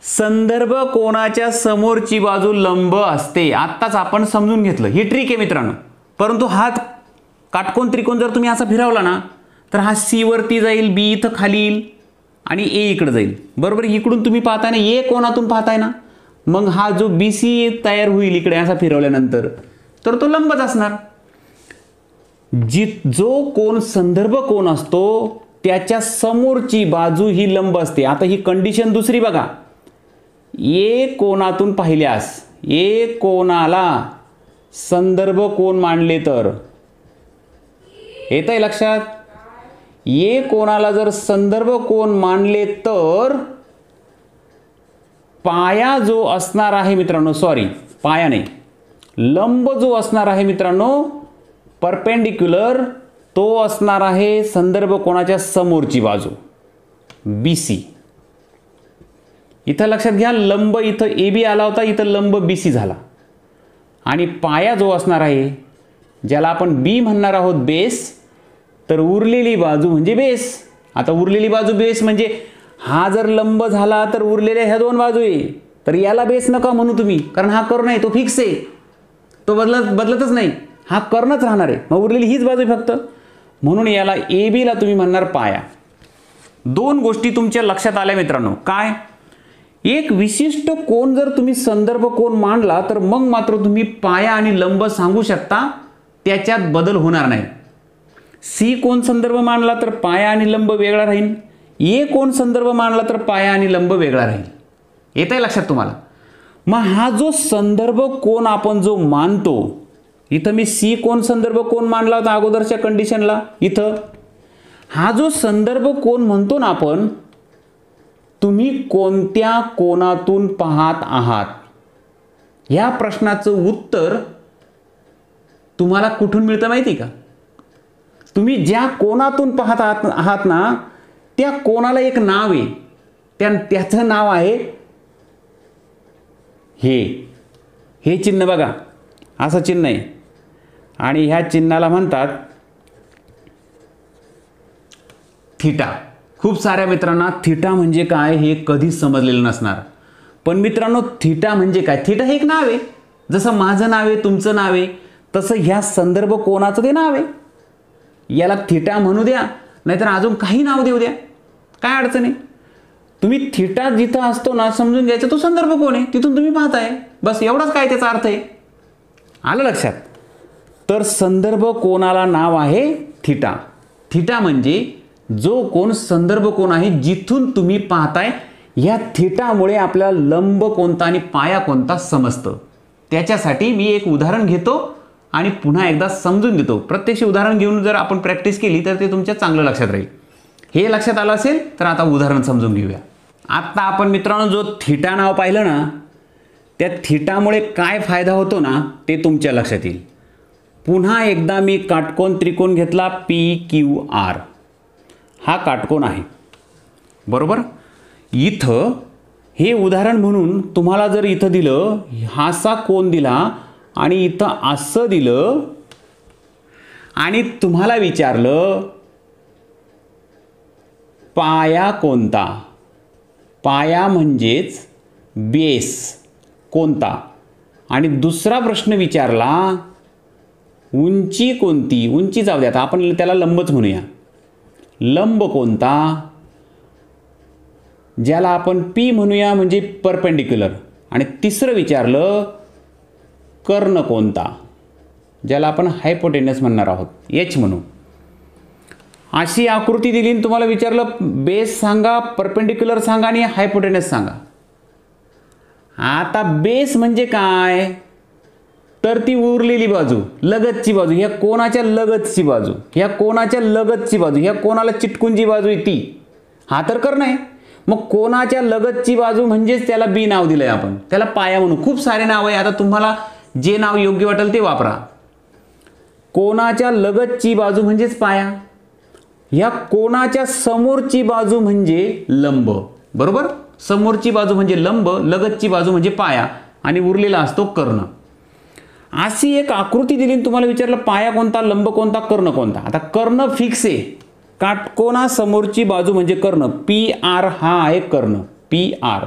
संदर्भ कोनाच्या समोरची बाजू लंब असते. आत्ताच आपण समजून घेतलं, ही ट्रिक आहे मित्रांनो. परंतु हा काटकोन त्रिकोण जर तुम्ही असा फिरवला ना तर हा सी वरती जाईल, बी इथं खाली येईल आणि ए इकडे जाईल. बरोबर. इकडून तुम्ही पाहताय ना, ए कोनातून पाहताय ना, मग हा जो बी सी तयार होईल इकडे असा फिरवल्यानंतर तर तो लंबच असणार. जो कोन संदर्भ कोन असतो त्याच्या समोरची बाजू ही लंब असते. आता ही कंडिशन दुसरी बघा. ए कोनातून पाहिल्यास, ए कोनाला संदर्भ कोन मानले तर, येतंय लक्षात. ए कोनाला जर संदर्भ कोन मानले तर पाया जो असणार आहे मित्रांनो, सॉरी पाया नाही, लंब जो असणार आहे मित्रांनो परपेंडिक्युलर, तो असणार आहे संदर्भ कोनाच्या समोरची बाजू BC. इथं लक्षात घ्या, लंब इथं AB आला होता, इथं लंब BC झाला. आणि पाया जो असणार आहे ज्याला आपण B म्हणणार आहोत बेस, तर उरलेली बाजू म्हणजे बेस. आता उरलेली बाजू बेस म्हणजे हा जर लंब झाला तर उरलेल्या ह्या दोन बाजू आहे, तर याला बेस नका म्हणू तुम्ही, कारण हा कर्ण आहे तो फिक्स आहे, तो बदलतच नाही, हा कर्णच राहणार आहे. मग उरलेली हीच बाजू फक्त, म्हणून याला AB ला तुम्ही म्हणणार पाया. दोन गोष्टी तुमच्या लक्षात आल्या मित्रांनो. काय, एक विशिष्ट कोन जर तुम्ही संदर्भ कोन मांडला तर मग मात्र तुम्ही पाया आणि लंब सांगू शकता, त्याच्यात बदल होणार नाही. सी कोन संदर्भ मांडला तर पाया आणि लंब वेगळा राहील, ए कोन संदर्भ मांडला तर पाया आणि लंब वेगळा राहील. येतंय लक्षात तुम्हाला. मग हा जो संदर्भ कोन आपण जो मानतो, इथं मी सी कोन संदर्भ कोन मांडला होता अगोदरच्या कंडिशनला, इथं हा जो संदर्भ कोन म्हणतो ना आपण, तुम्ही कोणत्या कोनातून पाहत आहात ह्या प्रश्नाचं उत्तर तुम्हाला कुठून मिळतं माहिती का. तुम्ही ज्या कोनातून पाहत आहात ना त्या कोनाला एक नाव आहे, त्याचं नाव आहे हे चिन्ह बघा, असं चिन्ह आहे आणि ह्या चिन्हाला म्हणतात थीटा. खूप साऱ्या मित्रांना थीटा म्हणजे काय हे कधीच समजलेलं नसणार. पण मित्रांनो थीटा म्हणजे काय, थीटा हे एक नाव आहे, जसं माझं नाव आहे तुमचं नाव आहे तसं ह्या संदर्भ कोनाचं ते नाव आहे. याला थीटा म्हणू द्या नाहीतर अजून काही नाव देऊ द्या, काय अडचण आहे. तुम्ही थीटा जिथं असतो ना समजून घ्यायचं तो संदर्भ कोन आहे, तिथून तुम्ही पाहताय, बस एवढाच काय त्याचा अर्थ आहे. आलं लक्षात. तर संदर्भ कोनाला नाव आहे थीटा. थीटा म्हणजे जो कोन संदर्भ कोन आहे जिथून तुम्ही पाहताय, ह्या थीटामुळे आपल्याला लंब कोणता आणि पाया कोणता समजतं. त्याच्यासाठी मी एक उदाहरण घेतो आणि पुन्हा एकदा समजून देतो. प्रत्यक्ष उदाहरण घेऊन जर आपण प्रॅक्टिस केली तर ते तुमच्या चांगलं लक्षात राहील. हे लक्षात आलं असेल तर आता उदाहरण समजून घेऊया. आता आपण मित्रांनो जो थीटा नाव पाहिलं ना, त्या थीटामुळे काय फायदा होतो ना ते तुमच्या लक्षात येईल. पुन्हा एकदा मी काटकोन त्रिकोण घेतला PQR, हा काटकोन आहे बरोबर. इथं हे उदाहरण म्हणून तुम्हाला जर इथं दिलं हासा कोन दिला आणि इथं असं दिलं आणि तुम्हाला विचारलं पाया कोणता, पाया म्हणजेच बेस कोणता, आणि दुसरा प्रश्न विचारला उंची कोणती, उंची जाऊ द्या आपण त्याला लंबच म्हणूया, लंब कोणता, ज्याला आपण P म्हणूया म्हणजे परपेंडिक्युलर, आणि तिसरं विचारलं कर्ण कोणता, ज्याला आपण हायपोटेनस म्हणणार आहोत, H म्हणू. अशी आकृती दिली आणि तुम्हाला विचारलं बेस सांगा, परपेंडिक्युलर सांगा आणि हायपोटेनस सांगा. आता बेस म्हणजे काय, तर ती उरलेली बाजू, लगतची बाजू, ह्या कोणाच्या लगतची बाजू, ह्या कोणाच्या लगतची बाजू, ह्या कोणाला चिटकून जी बाजू आहे ती, हा तर कर्ण आहे. मग कोणाच्या लगतची बाजू म्हणजेच त्याला बी नाव दिलंय आपण, त्याला पाया म्हणू. खूप सारे नाव आहे, आता तुम्हाला जे नाव योग्य वाटेल ते वापरा. कोणाच्या लगतची बाजू म्हणजेच पाया, ह्या कोणाच्या समोरची बाजू म्हणजे लंब. बरोबर, समोरची बाजू म्हणजे लंब, लगतची बाजू म्हणजे पाया आणि उरलेला असतो कर्ण. अशी एक आकृती दिली, तुम्हाला विचारलं पाया कोणता, लंब कोणता, कर्ण कोणता. आता कर्ण फिक्स आहे, काटकोना समोरची बाजू म्हणजे कर्ण, पी आर हा आहे कर्ण, पी आर.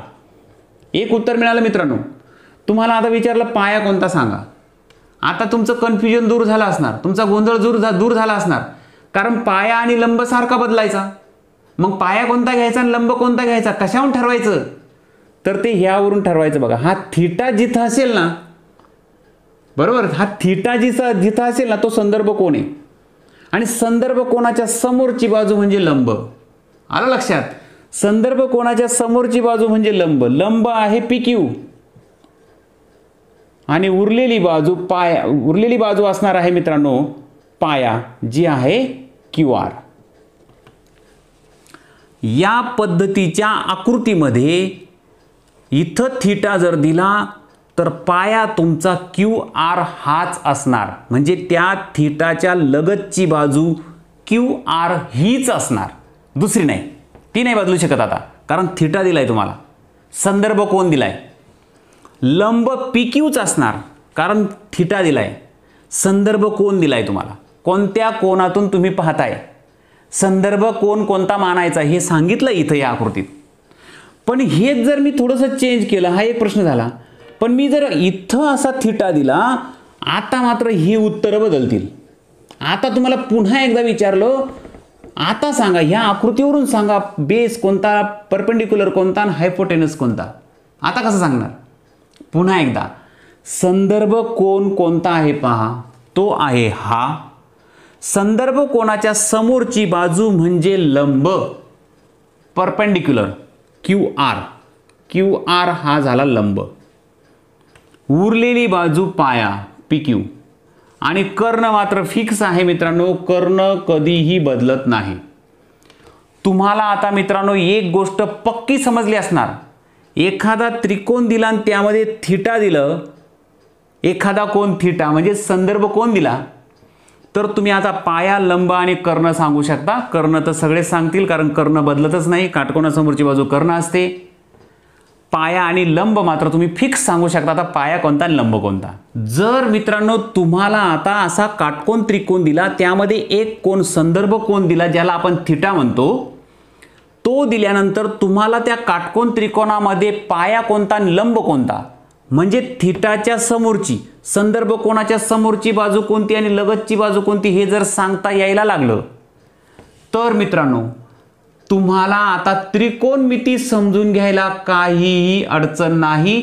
एक उत्तर मिळालं मित्रांनो. तुम्हाला आता विचारलं पाया कोणता सांगा. आता तुमचं कन्फ्युजन दूर झालं असणार, तुमचा गोंधळ दूर झाला असणार, कारण पाया आणि लंब सारखा बदलायचा. मग पाया कोणता घ्यायचा आणि लंब कोणता घ्यायचा, कशावरून ठरवायचं, तर ते ह्यावरून ठरवायचं. बघा, हा थीटा जिथं असेल ना, बरोबर, हा थीटा जिथं असेल ना तो संदर्भ कोण आहे, आणि संदर्भ कोणाच्या समोरची बाजू म्हणजे लंब. आलं लक्षात, संदर्भ कोणाच्या समोरची बाजू म्हणजे लंब, लंब आहे पी क्यू आणि उरलेली बाजू असणार आहे मित्रांनो पाया, जी आहे क्यू आर. या पद्धतीच्या आकृतीमध्ये इथं थीटा जर दिला तर पाया तुमचा क्यू आर हाच असणार, म्हणजे त्या थीटाच्या लगतची बाजू क्यू आर हीच असणार, दुसरी नाही, ती नाही बदलू शकत आता, कारण थीटा दिलाय तुम्हाला, संदर्भ कोण दिलाय, लंब पी क्यूच असणार कारण थीटा दिलाय, संदर्भ कोण दिलाय तुम्हाला, कोणत्या कोनातून तुम्ही पाहताय, संदर्भ कोण कोणता मानायचा हे सांगितलं इथं या आकृतीत. पण हेच जर मी थोडंसं चेंज केलं, हा एक प्रश्न झाला, पण मी जर इथं असा थीटा दिला, आता मात्र ही उत्तरं बदलतील. आता तुम्हाला पुन्हा एकदा विचारलं, आता सांगा, ह्या आकृतीवरून सांगा बेस कोणता, परपेंडिक्युलर कोणता आणि हायपोटेनस कोणता. आता कसं सांगणार, पुन्हा एकदा, संदर्भ कोण कोणता आहे पहा, तो आहे हा. संदर्भ कोणाच्या समोरची बाजू म्हणजे लंब, perpendicular Q R, Q R हा झाला लंब. उरलेली बाजू पाया पी क्यू आणि कर्ण मात्र फिक्स आहे मित्रांनो, कर्ण कधीही बदलत नाही. तुम्हाला आता मित्रांनो एक गोष्ट पक्की समजली असणार, एखादा त्रिकोण दिला आणि त्यामध्ये थीटा दिलं, एखादा कोण थीटा म्हणजे संदर्भ कोण दिला, तर तुम्ही आता पाया, लंब आणि कर्ण सांगू शकता. कर्ण तर सगळेच सांगतील कारण कर्ण बदलतच नाही, काटकोनासमोरची बाजू कर्ण असते. पाया आणि लंब मात्र तुम्ही फिक्स सांगू शकता, आता पाया कोणता आणि लंब कोणता. जर मित्रांनो तुम्हाला आता असा काटकोन त्रिकोण दिला, त्यामध्ये एक कोण संदर्भ कोण दिला ज्याला आपण थीटा म्हणतो, तो दिल्यानंतर तुम्हाला त्या काटकोन त्रिकोणामध्ये पाया कोणता आणि लंब कोणता, म्हणजे थीटाच्या समोरची, संदर्भ कोणाच्या समोरची बाजू कोणती आणि लगतची बाजू कोणती हे जर सांगता यायला लागलं, तर मित्रांनो तुम्हाला आता त्रिकोणमिती समजून घ्यायला काहीही अडचण नाही,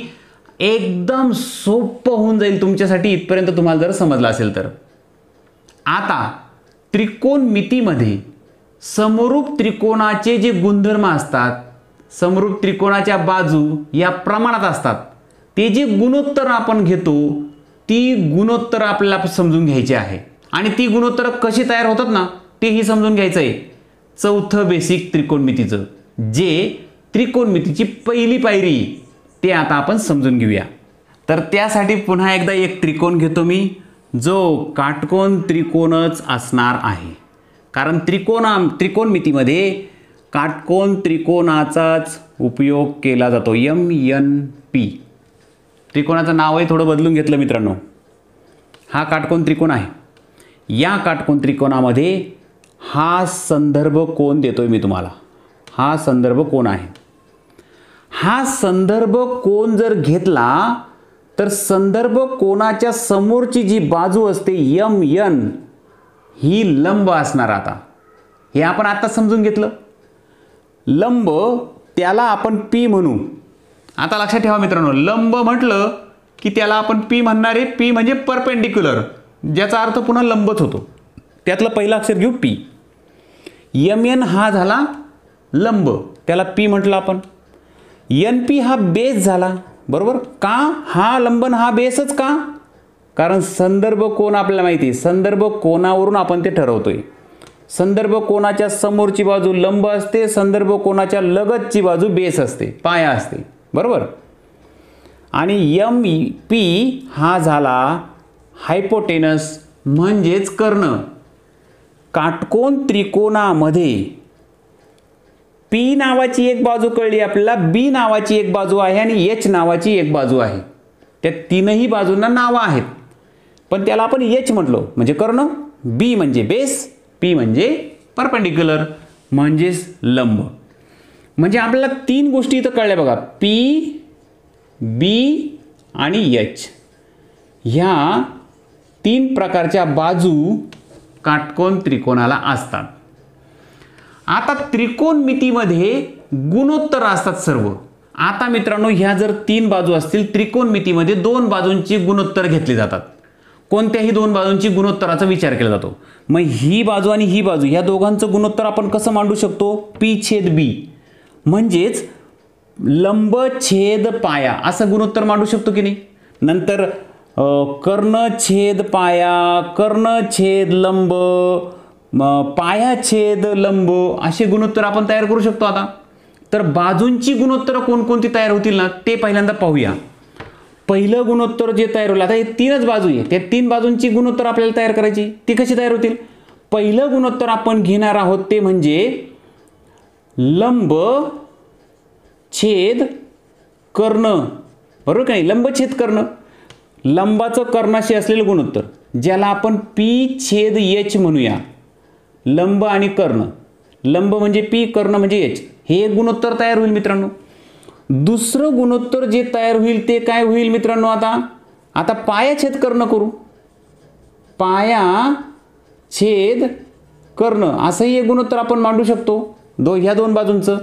एकदम सोपं होऊन जाईल तुमच्यासाठी, इथपर्यंत तुम्हाला जर समजलं असेल तर. आता त्रिकोणमितीमध्ये समरूप त्रिकोणाचे जे गुणधर्म असतात, समरूप त्रिकोणाच्या बाजू या प्रमाणात असतात, ते जे गुणोत्तर आपण घेतो, ती गुणोत्तर आपल्याला समजून घ्यायची आहे. आणि ती गुणोत्तर कशी तयार होतात ना, तेही समजून घ्यायचं आहे. चौथं बेसिक त्रिकोणमितीचं, जे त्रिकोणमितीची पहिली पायरी, ते आता आपण समजून घेऊया. तर त्यासाठी पुन्हा एकदा एक त्रिकोण घेतो मी, जो काटकोन त्रिकोणच असणार आहे, कारण त्रिकोणमितीमध्ये काटकोन त्रिकोणाचाच उपयोग केला जातो. MNP त्रिकोणाचं नाव आहे थोडं बदलून घेतलं मित्रांनो. हा काटकोन त्रिकोण आहे, या काटकोन त्रिकोणामध्ये हा संदर्भ कोण देतोय मी तुम्हाला, हा संदर्भ कोण आहे. हा संदर्भ कोण जर घेतला तर संदर्भ कोणाच्या समोरची जी बाजू असते MN ही लंब असणार. आता हे आपण आता समजून घेतलं. लंब त्याला आपण P म्हणू. आता लक्षात ठेवा मित्रांनो, लंब म्हटलं की त्याला आपण P म्हणणार आहे. P म्हणजे परपेंडिक्युलर, ज्याचा अर्थ पुन्हा लंबच होतो. त्यातलं पहिलं अक्षर घेऊ P. MN हा झाला लंब, त्याला P म्हटलं आपण. NP हा बेस झाला, बरोबर. का हा लंबन हा बेसच का, कारण संदर्भ कोन आपल्याला माहिती आहे, संदर्भ कोनावरून आपण ते ठरवतोय. संदर्भ कोनाच्या समोरची बाजू लंब असते, संदर्भ कोनाच्या लगतची बाजू बेस असते, पाया असते, बरोबर. आणि एम पी हा झाला हायपोटेनस म्हणजेच कर्ण. काटकोन त्रिकोणामध्ये पी नावाची एक बाजू कळली आपल्याला, बी नावाची एक बाजू आहे आणि एच नावाची एक बाजू आहे. त्या तीनही बाजूंना नावं आहेत, पण त्याला आपण एच म्हटलो म्हणजे कर्ण, बी म्हणजे बेस, पी म्हणजे परपेंडिक्युलर म्हणजेच लंब. म्हणजे आपल्याला तीन गोष्टी इथं कळल्या बघा, पी, बी आणि एच. ह्या तीन प्रकारच्या बाजू काटकोन त्रिकोणाला असतात. आता त्रिकोणमितीमध्ये गुणोत्तर असतात सर्व. आता मित्रांनो, ह्या जर तीन बाजू असतील, त्रिकोणमितीमध्ये दोन बाजूंची गुणोत्तर घेतली जातात. कोणत्याही दोन बाजूंची गुणोत्तराचा विचार केला जातो. मग ही बाजू आणि ही बाजू ह्या दोघांचं गुणोत्तर आपण कसं मांडू शकतो? पी छेद बी म्हणजेच लंब छेद पाया असं गुणोत्तर मांडू शकतो की नाही. नंतर कर्ण छेद पाया, कर्ण छेद लंब, पाया छेद लंब असे गुणोत्तर आपण तयार करू शकतो. आता तर बाजूंची गुणोत्तर कोणकोणती तयार होतील ना ते पहिल्यांदा पाहूया. पहिलं गुणोत्तर जे तयार होईल, आता हे तीनच बाजू आहे, त्या तीन बाजूंची गुणोत्तर आपल्याला तयार करायची. ती कशी तयार होतील? पहिलं गुणोत्तर आपण घेणार आहोत ते म्हणजे लंब छेद कर्ण, बरोबर का नाही. लंब छेद कर्ण, लंबाचं कर्णाशी असलेलं गुणोत्तर ज्याला आपण पी छेद एच म्हणूया. लंब आणि कर्ण, लंब म्हणजे पी, कर्ण म्हणजे एच, हे गुणोत्तर तयार होईल मित्रांनो. दुसरं गुणोत्तर जे तयार होईल ते काय होईल मित्रांनो? आता पाया छेद कर्ण करू. पाया छेद कर्ण असंही एक गुणोत्तर आपण मांडू शकतो ह्या दोन बाजूंचं.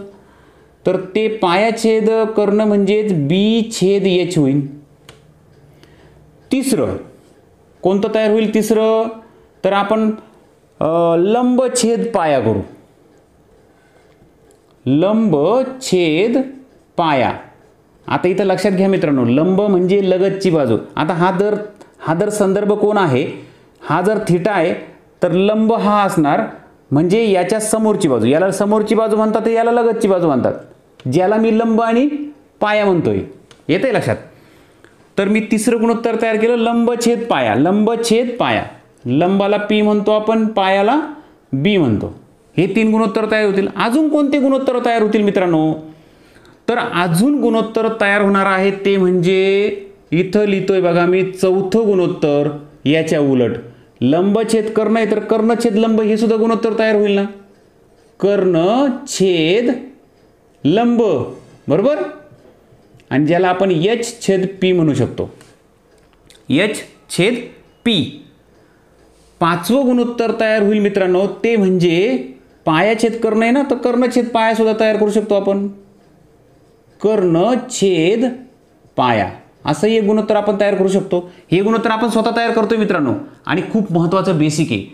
तर ते पाया छेद कर्ण म्हणजेच बी छेद एच होईल. तिसरं कोणतं तयार होईल? तिसरं तर आपण लंब छेद पाया करू. लंब छेद पाया. आता इथं लक्षात घ्या मित्रांनो, लंब म्हणजे लगतची बाजू. आता हा जर संदर्भ कोन आहे, हा जर थिटा आहे, तर लंब हा असणार म्हणजे याच्या समोरची बाजू. याला समोरची बाजू म्हणतात, याला लगतची बाजू म्हणतात, ज्याला मी लंब आणि पाया म्हणतोय. येतंय लक्षात? तर मी तिसरं गुणोत्तर तयार केलं, लंब छेद पाया. लंब छेद पाया, लंबाला पी म्हणतो आपण, पायाला बी म्हणतो. हे तीन गुणोत्तर तयार होतील. अजून कोणते गुणोत्तर तयार होतील मित्रांनो? तर अजून गुणोत्तर तयार होणार आहे ते म्हणजे इथं लिहितोय बघा मी, चौथं गुणोत्तर याच्या उलट. लंब छेद कर्ण आहे, तर कर्ण छेद लंब हे सुद्धा गुणोत्तर तयार होईल ना. कर्ण छेद लंब, बरोबर. आणि ज्याला आपण एच छेद पी म्हणू शकतो, एच छेद पी. पाचवं गुणोत्तर तयार होईल मित्रांनो ते म्हणजे पाया छेद कर्ण आहे ना, तर कर्ण छेद पाया सुद्धा तयार करू शकतो आपण. कर्ण छेद पाया असंही एक गुणोत्तर आपण तयार करू शकतो. हे गुणोत्तर आपण स्वतः तयार करतोय मित्रांनो आणि खूप महत्त्वाचं बेसिक आहे.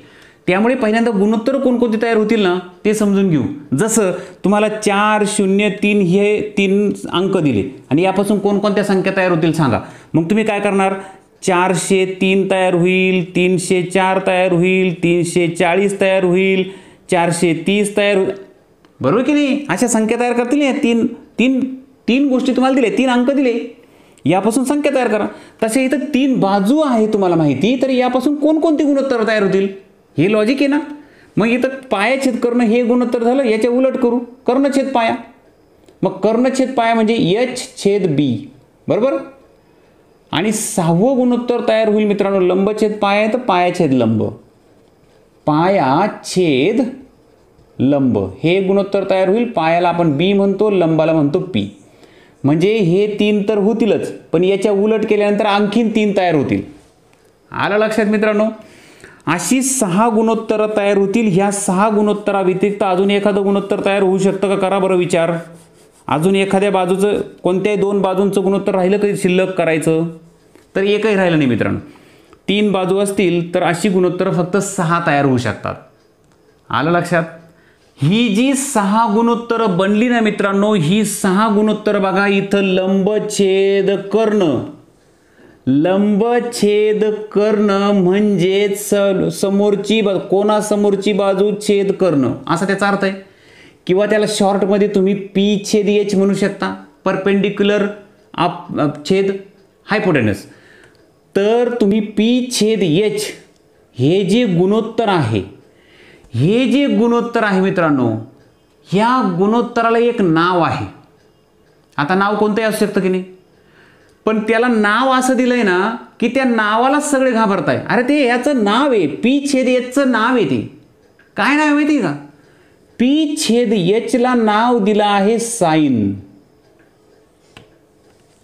त्यामुळे पहिल्यांदा गुणोत्तर कोणकोणती तयार होतील ना ते समजून घेऊ. जसं तुम्हाला 4, 0, 3 हे 3 अंक दिले आणि यापासून कोणकोणत्या संख्या तयार होतील सांगा. मग तुम्ही काय करणार? 403 तयार होईल, 304 तयार होईल, 340 तयार होईल, 430 तयार होईल, बरोबर की नाही. अशा संख्या तयार करतील. या तीन गोष्टी तुम्हाला दिले, 3 अंक दिले, यापासून संख्या तयार करा. तसे इथं 3 बाजू आहे तुम्हाला माहिती, तर यापासून कोणकोणती गुणोत्तर तयार होतील हे लॉजिक आहे ना. मग इथं पाया छेद कर्ण हे गुणोत्तर झालं, याच्या उलट करू, कर्ण छेद पाया. मग कर्ण छेद पाया म्हणजे एच छेद बी, बरोबर. आणि 6वं गुणोत्तर तयार होईल मित्रांनो, लंब छेद पाया आहे तर पाया छेद लंब, पाया छेद लंब हे गुणोत्तर तयार होईल. पायाला आपण बी म्हणतो, लंबाला म्हणतो पी. म्हणजे हे 3 तर होतीलच, पण याच्या उलट केल्यानंतर आणखीन 3 तयार होतील. आलं लक्षात मित्रांनो? अशी 6 गुणोत्तर तयार होतील. ह्या 6 गुणोत्तरा व्यतिरिक्त अजून एखादं गुणोत्तर तयार होऊ शकतं का? करा बरं विचार. अजून एखाद्या बाजूचं, कोणत्याही 2 बाजूंचं गुणोत्तर राहिलं कधी शिल्लक करायचं? तर एकही राहिलं नाही मित्रांनो. 3 बाजू असतील तर अशी गुणोत्तर फक्त 6 तयार होऊ शकतात. आलं लक्षात? ही जी 6 गुणोत्तर बनली ना मित्रांनो, ही 6 गुणोत्तर बघा इथं लंब छेद कर्ण, लंबछेद करणं म्हणजे समोरची कोणासमोरची बाजू छेद करणं असा त्याचा अर्थ आहे. किंवा त्याला शॉर्टमध्ये तुम्ही पी छेद एच म्हणू शकता, परपेंडिक्युलर छेद हायपोटेनस. तर तुम्ही पी छेद एच हे जे गुणोत्तर आहे, हे जे गुणोत्तर आहे मित्रांनो, ह्या गुणोत्तराला एक नाव आहे. आता नाव कोणतंही असू शकतं की नाही, पण त्याला नाव असं दिलंय ना की त्या नावालाच सगळे घाबरताय. अरे ते याचं नाव आहे, पी छेद एचचं नाव आहे. ते काय नाव आहे माहिती का? पी छेद एचला नाव दिलं आहे साइन.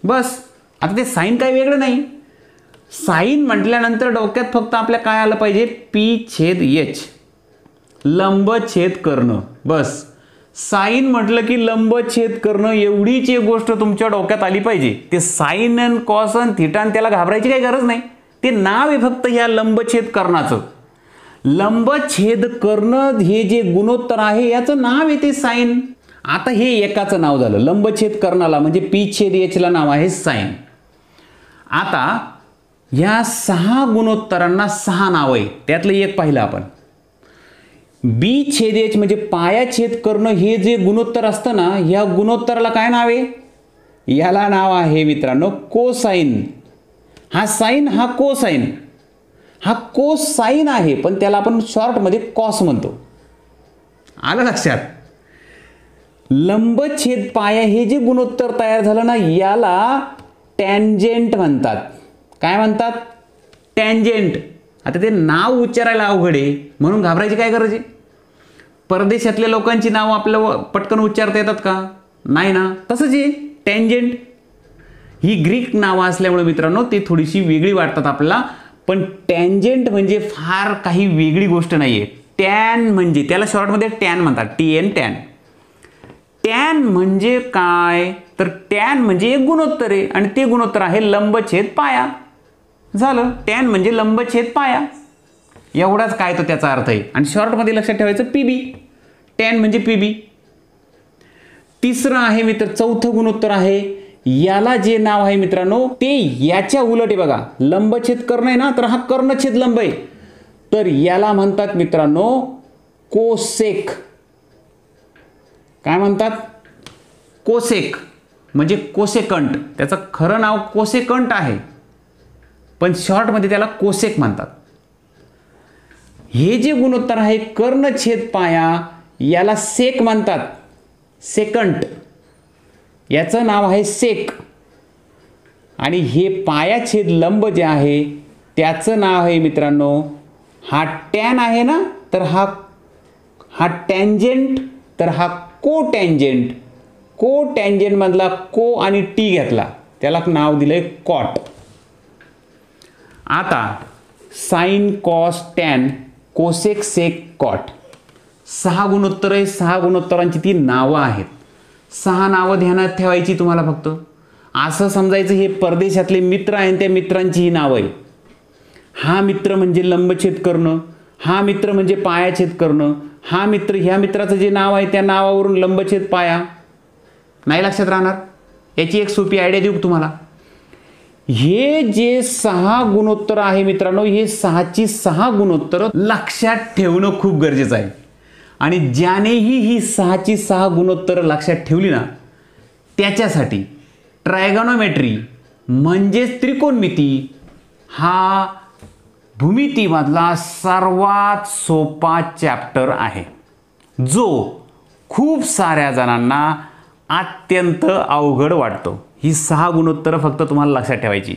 बस. आता ते साइन काही वेगळं नाही. साइन म्हटल्यानंतर डोक्यात फक्त आपल्या काय आलं पाहिजे? पी छेद एच, लंबछेद करणं. बस. साइन म्हटलं की लंबछेद करणं, एवढीच एक गोष्ट तुमच्या डोक्यात आली पाहिजे. ते साइन आणि कॉस आणि थिटा आणि त्याला घाबरायची काही गरज नाही. ते नाव आहे फक्त ह्या लंबछेद करणाचं. लंबछेद करणं हे जे गुणोत्तर आहे याचं नाव आहे ते साइन. आता हे एकाचं नाव झालं लंबछेद करणाला, म्हणजे पी छेद एचला नाव आहे साइन. आता ह्या 6 गुणोत्तरांना 6 नाव आहे. त्यातलं एक पाहिलं आपण. बी छेद एच म्हणजे पाया छेद करणं हे जे गुणोत्तर असतं ना, ह्या गुणोत्तराला काय नाव आहे? याला नाव आहे मित्रांनो कोसाइन. हा साइन, हा कोसाइन. हा कोसाइन आहे, पण त्याला आपण शॉर्टमध्ये कॉस म्हणतो. आलं लक्षात? लंबछेद पाया हे जे गुणोत्तर तयार झालं ना, याला टॅन्जेंट म्हणतात. काय म्हणतात? टॅन्जेंट. आता ते नाव उच्चारायला अवघड आहे म्हणून घाबरायची काय गरज आहे? परदेशातल्या लोकांची नाव आपल्याला पटकन उच्चारता येतात का? नाही ना. तसंच आहे टॅन्जेंट. ही ग्रीक नावं असल्यामुळे मित्रांनो ती थोडीशी वेगळी वाटतात आपल्याला, पण टॅन्जेंट म्हणजे फार काही वेगळी गोष्ट नाही आहे. टॅन म्हणजे त्याला शॉर्टमध्ये टॅन म्हणतात, TN टॅन. टॅन म्हणजे काय? तर टॅन म्हणजे एक गुणोत्तर आहे आणि ते गुणोत्तर आहे लंबछेद पाया. झालं. टॅन म्हणजे लंबछेद पाया. एवढाच काय तो त्याचा अर्थ आहे. आणि शॉर्टमध्ये लक्षात ठेवायचं PB. टॅन म्हणजे PB. तिसरं आहे मित्र, चौथं गुणोत्तर आहे. याला जे नाव आहे मित्रांनो ते याच्या उलट आहे बघा. लंबछेद कर्ण आहे ना, तर हा कर्णछेद लंब आहे. तर याला म्हणतात मित्रांनो कोसेक. काय म्हणतात? कोसेक म्हणजे कोसेकंट. त्याचं खरं नाव कोसेकंट आहे, पण शॉर्टमध्ये त्याला कोसेक म्हणतात. हे जे गुणोत्तर आहे कर्णछेद पाया, याला सेक म्हणतात. सेकंट. याचं नाव आहे सेक. आणि हे पायाछेद लंब जे आहे त्याचं नाव आहे मित्रांनो, हा टॅन आहे ना, तर हा टॅन्जेंट, तर हा कोटॅन्जेंट. कोटॅन्जेंट मधला को आणि टी घेतला, त्याला नाव दिलंय कॉट. आता sine cos tan cosec sec cot 6 गुणोत्तर आहे. 6 गुणोत्तरांची ती नावं आहेत. 6 नावं ध्यानात ठेवायची तुम्हाला. फक्त असं समजायचं हे परदेशातले मित्र आहेत, त्या मित्रांची ही नावं आहे. हा मित्र म्हणजे लंबछेद करणं, हा मित्र म्हणजे पायाछेद करणं, हा मित्र, ह्या मित्राचं जे नाव आहे त्या नावावरून लंबछेद पाया. नाही लक्षात राहणार? याची एक सोपी आयडिया देऊ तुम्हाला. हे जे 6 गुणोत्तर आहे मित्रांनो, हे 6ची 6 गुणोत्तर लक्षात ठेवणं खूप गरजेचं आहे. आणि ज्यानेही ही 6ची 6 गुणोत्तर लक्षात ठेवली ना, त्याच्यासाठी ट्रायगोनोमेट्री म्हणजेच त्रिकोणमिती हा भूमितीमधला सर्वात सोपा चॅप्टर आहे, जो खूप साऱ्या जणांना अत्यंत अवघड वाटतो. ही 6 गुणोत्तरं फक्त तुम्हाला लक्षात ठेवायची.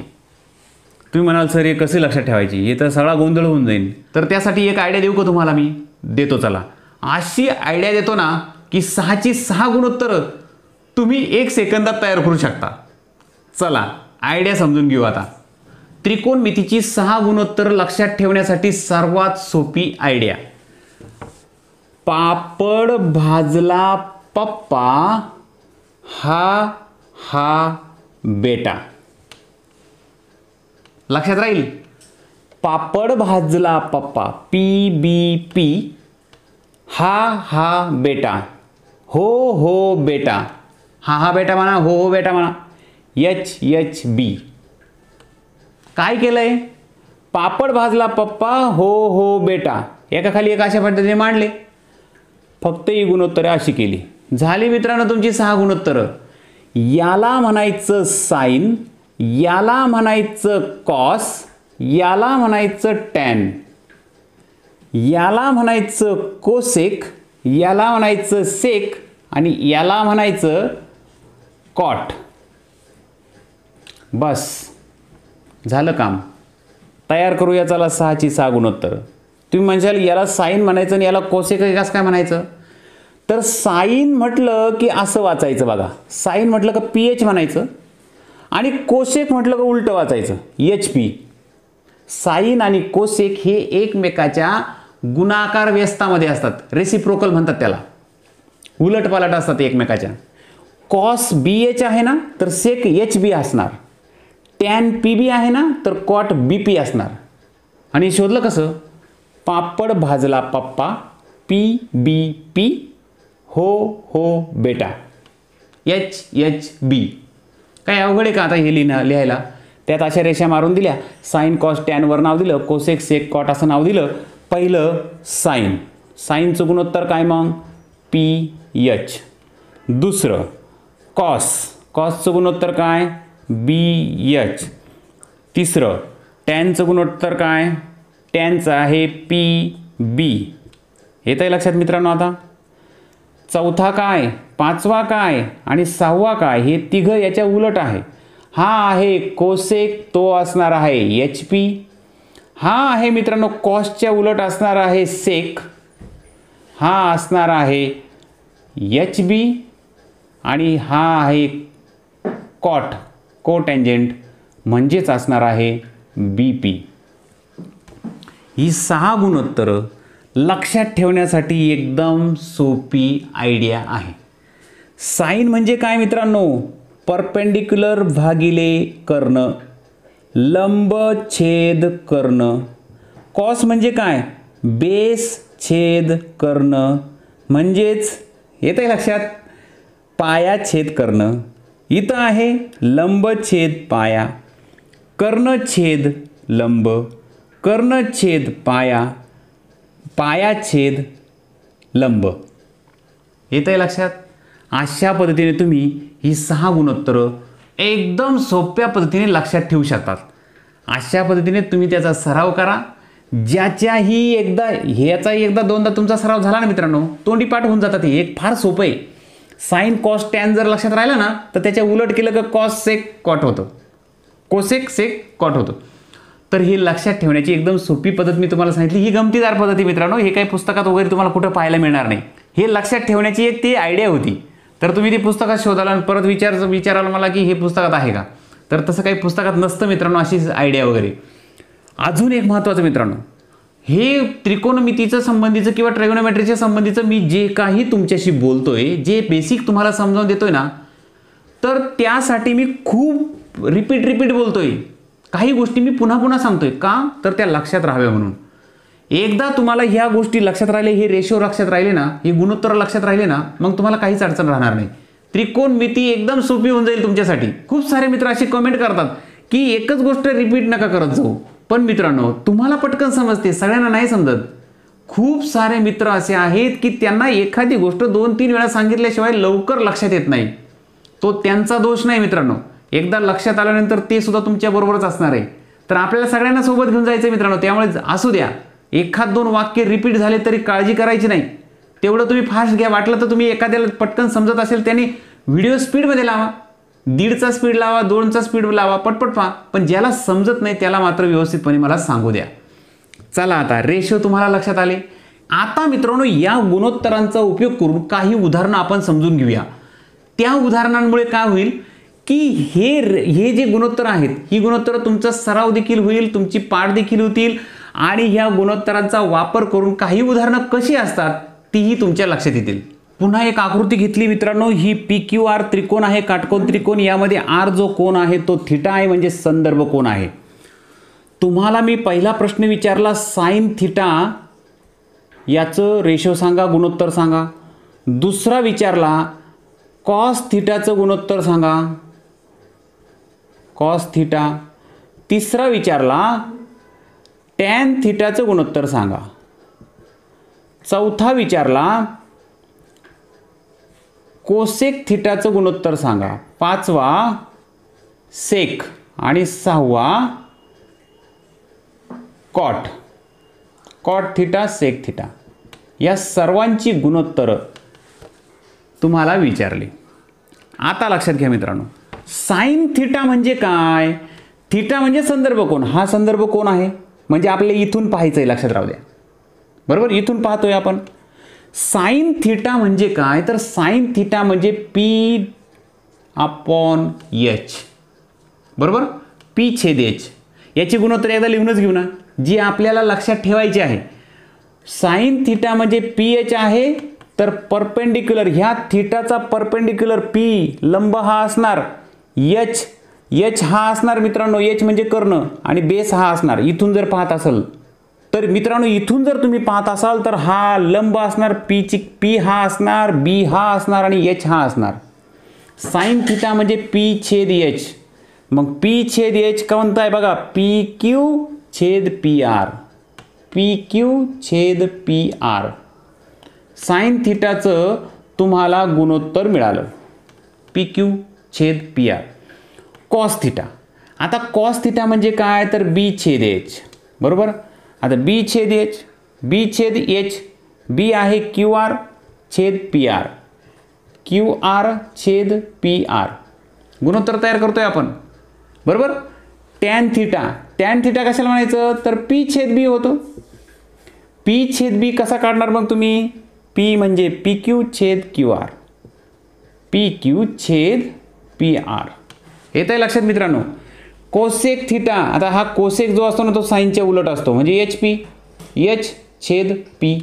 तुम्ही म्हणाल सर हे कसे लक्षात ठेवायची, हे तर सगळा गोंधळ होऊन जाईल. तर त्यासाठी एक आयडिया देऊ का तुम्हाला? मी देतो. चला, अशी आयडिया देतो ना की 6ची 6 गुणोत्तरं तुम्ही 1 सेकंदात तयार करू शकता. चला आयडिया समजून घेऊ आता. त्रिकोणमितीची 6 गुणोत्तरं लक्षात ठेवण्यासाठी सर्वात सोपी आयडिया. पापड भाजला पप्पा, हा बेटा. लक्षात राहील? पापड भाजला पप्पा, PBP, हा बेटा, हो बेटा. हा बेटा म्हणा, हो बेटा म्हणा. HB. काय केलंय? पापड भाजला पप्पा हो हो बेटा, एकाखाली एक अशा पद्धतीने मांडले. फक्त ही गुणोत्तरे अशी केली. झाली मित्रांनो तुमची 6 गुणोत्तरं. याला म्हणायचं साइन, याला म्हणायचं कॉस, याला म्हणायचं टॅन, याला म्हणायचं कोसेक, याला म्हणायचं सेक आणि याला म्हणायचं कॉट. बस झालं काम. तयार करूया चला 6ची 6 गुणोत्तर. तुम्ही म्हणशाल याला साइन म्हणायचं आणि याला कोसेक कसं काय म्हणायचं? तर साइन म्हटलं की असं वाचायचं बघा. साइन म्हटलं का पीएच म्हणायचं आणि कोसेक म्हटलं का उलटं वाचायचं HP. साइन आणि कोसेक हे एकमेकाच्या गुणाकार व्यस्तामध्ये असतात. रेसिप्रोकल म्हणतात त्याला. उलटपालट असतात एकमेकाच्या. कॉस BH आहे ना तर सेक HB असणार. टॅन PB आहे ना तर कॉट BP असणार. आणि शोधलं कसं? पापड भाजला पप्पा PBP हो हो बेटा HHB. काय अवघड आहे का आता हे लिहायला? त्यात अशा रेषा मारून दिल्या. साइन कॉस टॅनवर नाव दिलं, कोसेक सेक कॉट असं नाव दिलं. पहिलं साइन, साइनचं गुणोत्तर काय मग? PH. दुसरं कॉस, कॉसचं गुणोत्तर काय? BH. तिसरं टॅनचं गुणोत्तर काय? टॅनचं आहे PB. येतंय लक्षात मित्रांनो आता? चौथा काय, पाचवा काय आणि सहावा काय हे तिघं याच्या उलट आहे. हा आहे कोसेक, तो असणार आहे HP. हा आहे मित्रांनो कॉसच्या उलट असणार आहे सेक. हा असणार आहे HB आणि हा आहे कॉट, कोटँजंट म्हणजेच असणार आहे BP. ही 6 गुणोत्तरं लक्षात ठेवण्यासाठी एकदम सोपी आयडिया आहे. साइन म्हणजे काय मित्रांनो? परपेंडिक्युलर भागिले कर्ण, लंब छेद कर्ण. कॉस म्हणजे काय? बेस छेद कर्ण म्हणजेच येतंय लक्षात? पाया छेद कर्ण. इथं आहे लंब छेद पाया, कर्ण छेद लंब, कर्ण छेद पाया, पाया छेद लंब. येतंय लक्षात? अशा पद्धतीने तुम्ही ही 6 गुणोत्तरं एकदम सोप्या पद्धतीने लक्षात ठेवू शकतात. अशा पद्धतीने तुम्ही त्याचा सराव करा. ज्याच्याही ह्याचाही एकदा दोनदा तुमचा सराव झाला ना मित्रांनो, तोंडी पाठ होऊन जातात. हे एक फार सोपं आहे. साइन कॉस टॅन जर लक्षात राहिलं ना तर त्याच्या उलट केलं का कॉस सेक कॉट होतं, कोसेक सेक कॉट होतं. तर ही लक्षात ठेवण्याची एकदम सोपी पद्धत मी तुम्हाला सांगितली. ही गमतीदार पद्धती मित्रांनो, हे काही पुस्तकात वगैरे तुम्हाला कुठं पाहायला मिळणार नाही. हे लक्षात ठेवण्याची एक ती आयडिया होती. तर तुम्ही ती पुस्तकात शोधाल आणि परत विचाराल मला की हे पुस्तकात आहे का? तर तसं काही पुस्तकात नसतं मित्रांनो अशी आयडिया वगैरे. अजून एक महत्त्वाचं मित्रांनो, हे त्रिकोणमितीचं संबंधीचं किंवा ट्रायगोनोमेट्रीच्या संबंधीचं मी जे काही तुमच्याशी बोलतोय, जे बेसिक तुम्हाला समजावून देतोय ना, तर त्यासाठी मी खूप रिपीट बोलतोय. काही गोष्टी मी पुन्हा पुन्हा सांगतोय का? तर त्या लक्षात राहाव्या म्हणून. एकदा तुम्हाला ह्या गोष्टी लक्षात राहिले, हे रेशो लक्षात राहिले ना, हे गुणोत्तर लक्षात राहिले ना, मग तुम्हाला काहीच अडचण राहणार नाही. त्रिकोणमिती एकदम सोपी होऊन जाईल तुमच्यासाठी. खूप सारे मित्र असे कमेंट करतात की एकच गोष्ट रिपीट नका करत जाऊ. पण मित्रांनो तुम्हाला पटकन समजते, सगळ्यांना नाही समजत. खूप सारे मित्र असे आहेत की त्यांना एखादी गोष्ट 2-3 वेळा सांगितल्याशिवाय लवकर लक्षात येत नाही. तो त्यांचा दोष नाही मित्रांनो. एकदा लक्षात आल्यानंतर ते सुद्धा तुमच्या बरोबरच असणार आहे. तर आपल्याला सगळ्यांना सोबत घेऊन जायचं मित्रांनो. त्यामुळे असू द्या, 1-2 वाक्य रिपीट झाले तरी काळजी करायची नाही. तेवढं तुम्ही फास्ट घ्या. वाटलं तर तुम्ही एखाद्याला पटकन समजत असेल त्याने व्हिडिओ स्पीडमध्ये लावा, 1.5चा स्पीड लावा, 2चा स्पीड लावा, पटपट पहा. पण ज्याला समजत नाही त्याला मात्र व्यवस्थितपणे मला सांगू द्या. चला आता रेशो तुम्हाला लक्षात आले. आता मित्रांनो या गुणोत्तरांचा उपयोग करून काही उदाहरणं आपण समजून घेऊया. त्या उदाहरणांमुळे काय होईल की हे जे गुणोत्तर आहेत, ही गुणोत्तर तुमचा सराव देखील होईल, तुमची पाठ देखील होतील आणि ह्या गुणोत्तरांचा वापर करून काही उदाहरणं कशी असतात तीही तुमच्या लक्षात येतील. पुन्हा एक आकृती घेतली मित्रांनो. ही PQR त्रिकोण आहे, काटकोन त्रिकोण. यामध्ये R जो कोन आहे तो थीटा आहे, म्हणजे संदर्भ कोन आहे. तुम्हाला मी पहिला प्रश्न विचारला साइन थीटा याचं रेशो सांगा, गुणोत्तर सांगा. दुसरा विचारला कॉस थीटाचं गुणोत्तर सांगा, कॉस थीटा. तिसरा विचारला टॅन थिटाचं गुणोत्तर सांगा. चौथा विचारला कोसेक थिटाचं गुणोत्तर सांगा. पाचवा सेक आणि सहावा कॉट थिटा सेक थिटा. या सर्वांची गुणोत्तरं तुम्हाला विचारली. आता लक्षात घ्या मित्रांनो, साइन थिटा म्हणजे काय? थिटा म्हणजे संदर्भ कोन. हा संदर्भ कोन आहे म्हणजे आपल्याला इथून पाहायचं आहे, लक्षात राहू द्या. बरोबर, इथून पाहतोय आपण. साइन थिटा म्हणजे काय? तर साइन थिटा म्हणजे P/H. बरोबर, P/H. याची गुणोत्तर एकदा लिहूनच घेऊ ना, जी आपल्याला लक्षात ठेवायची आहे. साइन थिटा म्हणजे PH आहे, तर परपेंडिक्युलर ह्या थिटाचा परपेंडिक्युलर P लंब हा असणार, H हा असणार मित्रांनो. H म्हणजे कर्ण आणि बेस हा असणार. इथून जर पाहत असाल तर मित्रांनो, इथून जर तुम्ही पाहत असाल तर हा लंब असणार, P हा असणार, B हा असणार आणि H हा असणार. साइन थिटा म्हणजे P/H. मग P/H कोणता आहे बघा, PQ/PR. PQ/PR. साइन थिटाचं तुम्हाला गुणोत्तर मिळालं, PQ/PR. Cos theta. आता कॉस थिटा म्हणजे काय? तर B/H. बरोबर, आता B/H, B आहे QR/PR, QR/PR. गुणोत्तर तयार करतोय आपण. बरोबर, टॅन थिटा कशाला म्हणायचं? तर P/B होतो. P/B कसा काढणार मग तुम्ही? P म्हणजे PQ/QR, PQ/PR. येत आहे लक्षात मित्रांनो. कोसेक थिटा, आता हा कोसेक जो असतो ना तो साइनच्या उलट असतो, म्हणजे HP, H/P.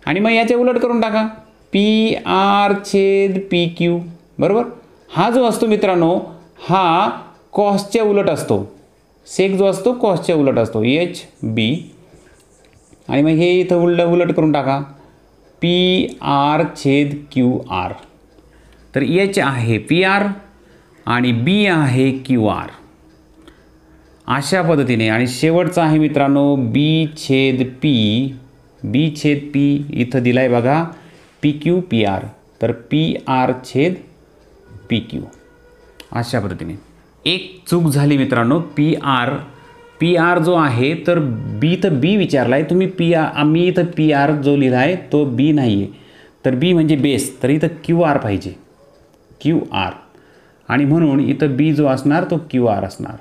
आणि मग याच्या उलट करून टाका, PR/PQ. बरोबर, हा जो असतो मित्रांनो हा कॉसच्या उलट असतो. सेक जो असतो कॉसच्या उलट असतो, HB. आणि मग हे इथं उलट करून टाका, PR/QR. तर H आहे PR आणि B आहे QR. अशा पद्धतीने. आणि शेवटचा आहे मित्रांनो B/P. इथं दिलाय बघा PQ/PR. तर PR/PQ. अशा पद्धतीने. एक चूक झाली मित्रांनो, PR जो आहे तर B विचारलाय तुम्ही. मी इथं PR जो लिहिलाय तो B नाही आहे, तर B म्हणजे बेस, तर इथं QR पाहिजे, QR. आणि म्हणून इथं B जो असणार तो QR असणार.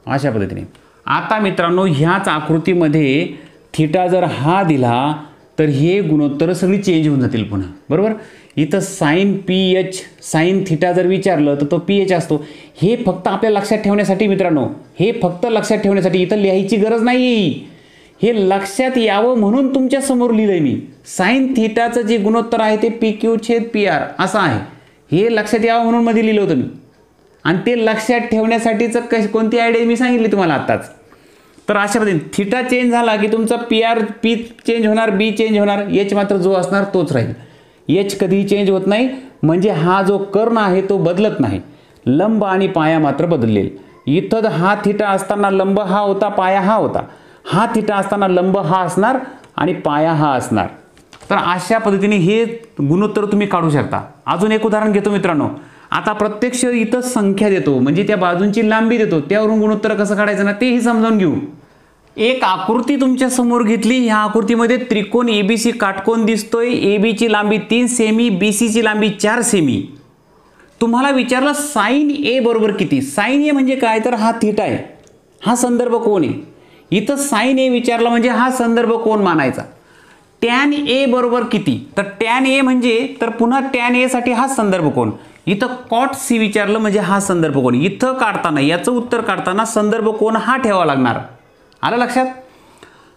अशा पद्धतीने. आता मित्रांनो ह्याच आकृतीमध्ये थिटा जर हा दिला तर हे गुणोत्तर सगळी चेंज होऊन जातील पुन्हा. बरोबर, इथं साइन PH, साइन थिटा जर विचारलं तर तो PH असतो. हे फक्त आपल्या लक्षात ठेवण्यासाठी मित्रांनो, हे फक्त लक्षात ठेवण्यासाठी, इथं लिहायची गरज नाही. हे लक्षात यावं म्हणून तुमच्या समोर लिहिलंय मी. साइन थिटाचं जे गुणोत्तर आहे ते PQ/PR असं आहे. हे लक्षात यावं म्हणून मध्ये लिहिलं होतं मी. आणि ते लक्षात ठेवण्यासाठीचं कोणती आयडिया मी सांगितली तुम्हाला आत्ताच. तर अशा पद्धतीने थिटा चेंज झाला की तुमचा P चेंज होणार, B चेंज होणार, H मात्र जो असणार तोच राहील. H कधीही चेंज होत नाही, म्हणजे हा जो कर्ण आहे तो बदलत नाही. लंब आणि पाया मात्र बदलेल. इथं हा थिटा असताना लंब हा होता, पाया हा होता. हा थिटा असताना लंब हा असणार आणि पाया हा असणार. तर अशा पद्धतीने हे गुणोत्तर तुम्ही काढू शकता. अजून एक उदाहरण घेतो मित्रांनो. आता प्रत्यक्ष इथं संख्या देतो, म्हणजे त्या बाजूंची लांबी देतो, त्यावरून गुणोत्तर कसं काढायचं ना तेही समजावून घेऊ. एक आकृती तुमच्या समोर घेतली. ह्या आकृतीमध्ये त्रिकोण ABC काटकोन दिसतोय. AB ची लांबी 3 सेमी, BC ची लांबी 4 सेमी. तुम्हाला विचारलं साइन A बरोबर किती? साइन A म्हणजे काय? तर हा थिटा आहे, हा संदर्भ कोन आहे. इथं साइन A विचारला म्हणजे हा संदर्भ कोन मानायचा. टॅन A बरोबर किती? तर टॅन A म्हणजे तर पुन्हा टॅन A साठी हा संदर्भ कोन. इथं कॉट C विचारलं म्हणजे हा संदर्भ कोन. इथं काढताना याचं उत्तर काढताना संदर्भ कोन हा ठेवावा लागणार. आलं लक्षात?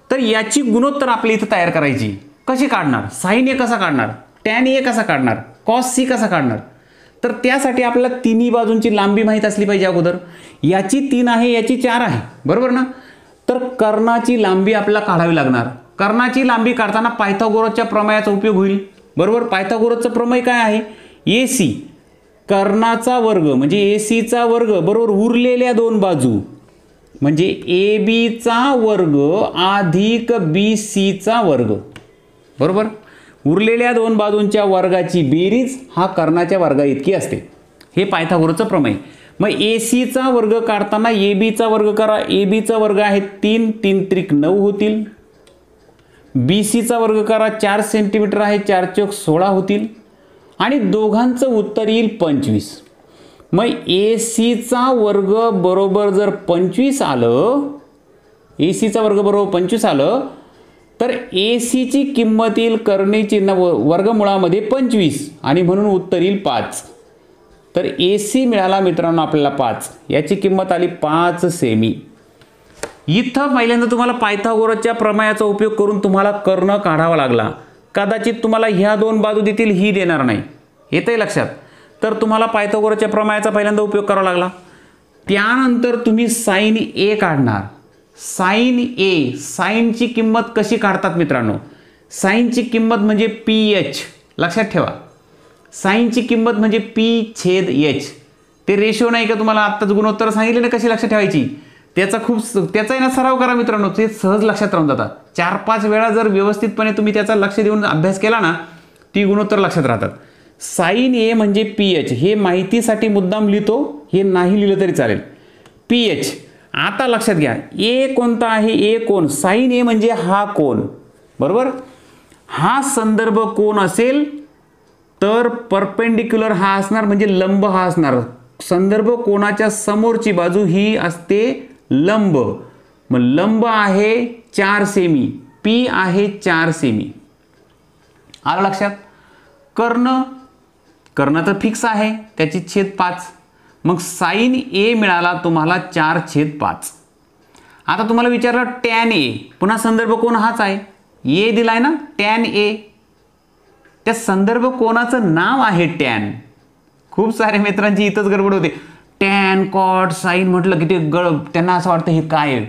तर याची गुणोत्तर आपल्या इथं तयार करायची. कशी काढणार? साइन A कसा काढणार? टॅन A कसा काढणार? कॉस C कसा काढणार? तर त्यासाठी आपल्याला तिन्ही बाजूंची लांबी माहीत असली पाहिजे अगोदर. याची 3 आहे, याची 4 आहे. बरोबर ना? तर कर्णाची लांबी आपल्याला काढावी लागणार. कर्णाची लांबी काढताना पायथागोरसच्या प्रमेयाचा उपयोग होईल. बरोबर, पायथागोरसचं प्रमेय काय आहे? AC कर्णाचा वर्ग म्हणजे एसीचा वर्ग बरोबर उरलेल्या दोन बाजू म्हणजे ए बीचा वर्ग अधिक बी सीचा वर्ग बरोबर. उरलेल्या दोन बाजूंच्या वर्गाची बेरीज हा कर्णाच्या वर्गा इतकी असते. हे पायथागोरसचं प्रमेय. मग ए सीचा वर्ग काढताना ए बीचा वर्ग करा. ए बीचा वर्ग आहे 3, 3 त्रिक 9 होतील. बी सीचा वर्ग करा. 4 सेंटीमीटर आहे, 4 चौक 16 होतील आणि दोघांचं उत्तर येईल 25. मग ए सीचा वर्ग बरोबर जर 25 आलं, ए सीचा वर्ग बरोबर 25 आलं तर ए सीची किंमत येईल कर्णी चिन्ह वर्गमुळामध्ये 25 आणि म्हणून उत्तर येईल 5. तर ए सी मिळाला मित्रांनो आपल्याला 5. याची किंमत आली 5 सेमी. इथं पहिल्यांदा तुम्हाला पायथागोरसच्या प्रमेयाचा उपयोग करून तुम्हाला कर्ण काढावा लागला. कदाचित तुम्हाला ह्या दोन बाजू देतील, ही देणार नाही. येतंय लक्षात. तर तुम्हाला पायथागोरसच्या प्रमेयाचा पहिल्यांदा उपयोग करावा लागला. त्यानंतर तुम्ही साइन ए काढणार. साइन ए, साइनची किंमत कशी काढतात मित्रांनो? साइनची किंमत म्हणजे पी एच. लक्षात ठेवा, साइनची किंमत म्हणजे पी छेद एच. ते रेशो नाही का तुम्हाला आत्ताच गुणोत्तर सांगितले ना कशी लक्षात ठेवायची. त्याचा ना सराव करा मित्रांनो, ते सहज लक्षात राहून जातात. 4-5 वेळा जर व्यवस्थितपणे तुम्ही त्याचा लक्ष देऊन अभ्यास केला ना, ती गुणोत्तर लक्षात राहतात. साइन ए म्हणजे पी एच. हे माहितीसाठी मुद्दाम लिहितो, हे नाही लिहिलं तरी चालेल. P H. आता लक्षात घ्या, ए कोणता आहे? ए कोण. साइन ए म्हणजे हा कोण बरोबर. हा संदर्भ कोण असेल तर परपेंडिक्युलर हा असणार म्हणजे लंब हा असणार. संदर्भ कोणाच्या समोरची बाजू ही असते लंब. मग लंब आहे 4 सेमी, पी आहे 4 सेमी. आलं लक्षात. कर्ण तर फिक्स आहे, त्याची छेद 5. मग साइन ए मिळाला तुम्हाला 4/5. आता तुम्हाला विचारलं टॅन ए. पुन्हा संदर्भ कोण हाच आहे, ए दिलाय ना, टॅन ए. त्या संदर्भ कोणाचं नाव आहे टॅन. खूप साऱ्या मित्रांची इथंच गडबड होते. टॅन कॉट साइन म्हटलं की ते त्यांना असं वाटतं हे काय आहे.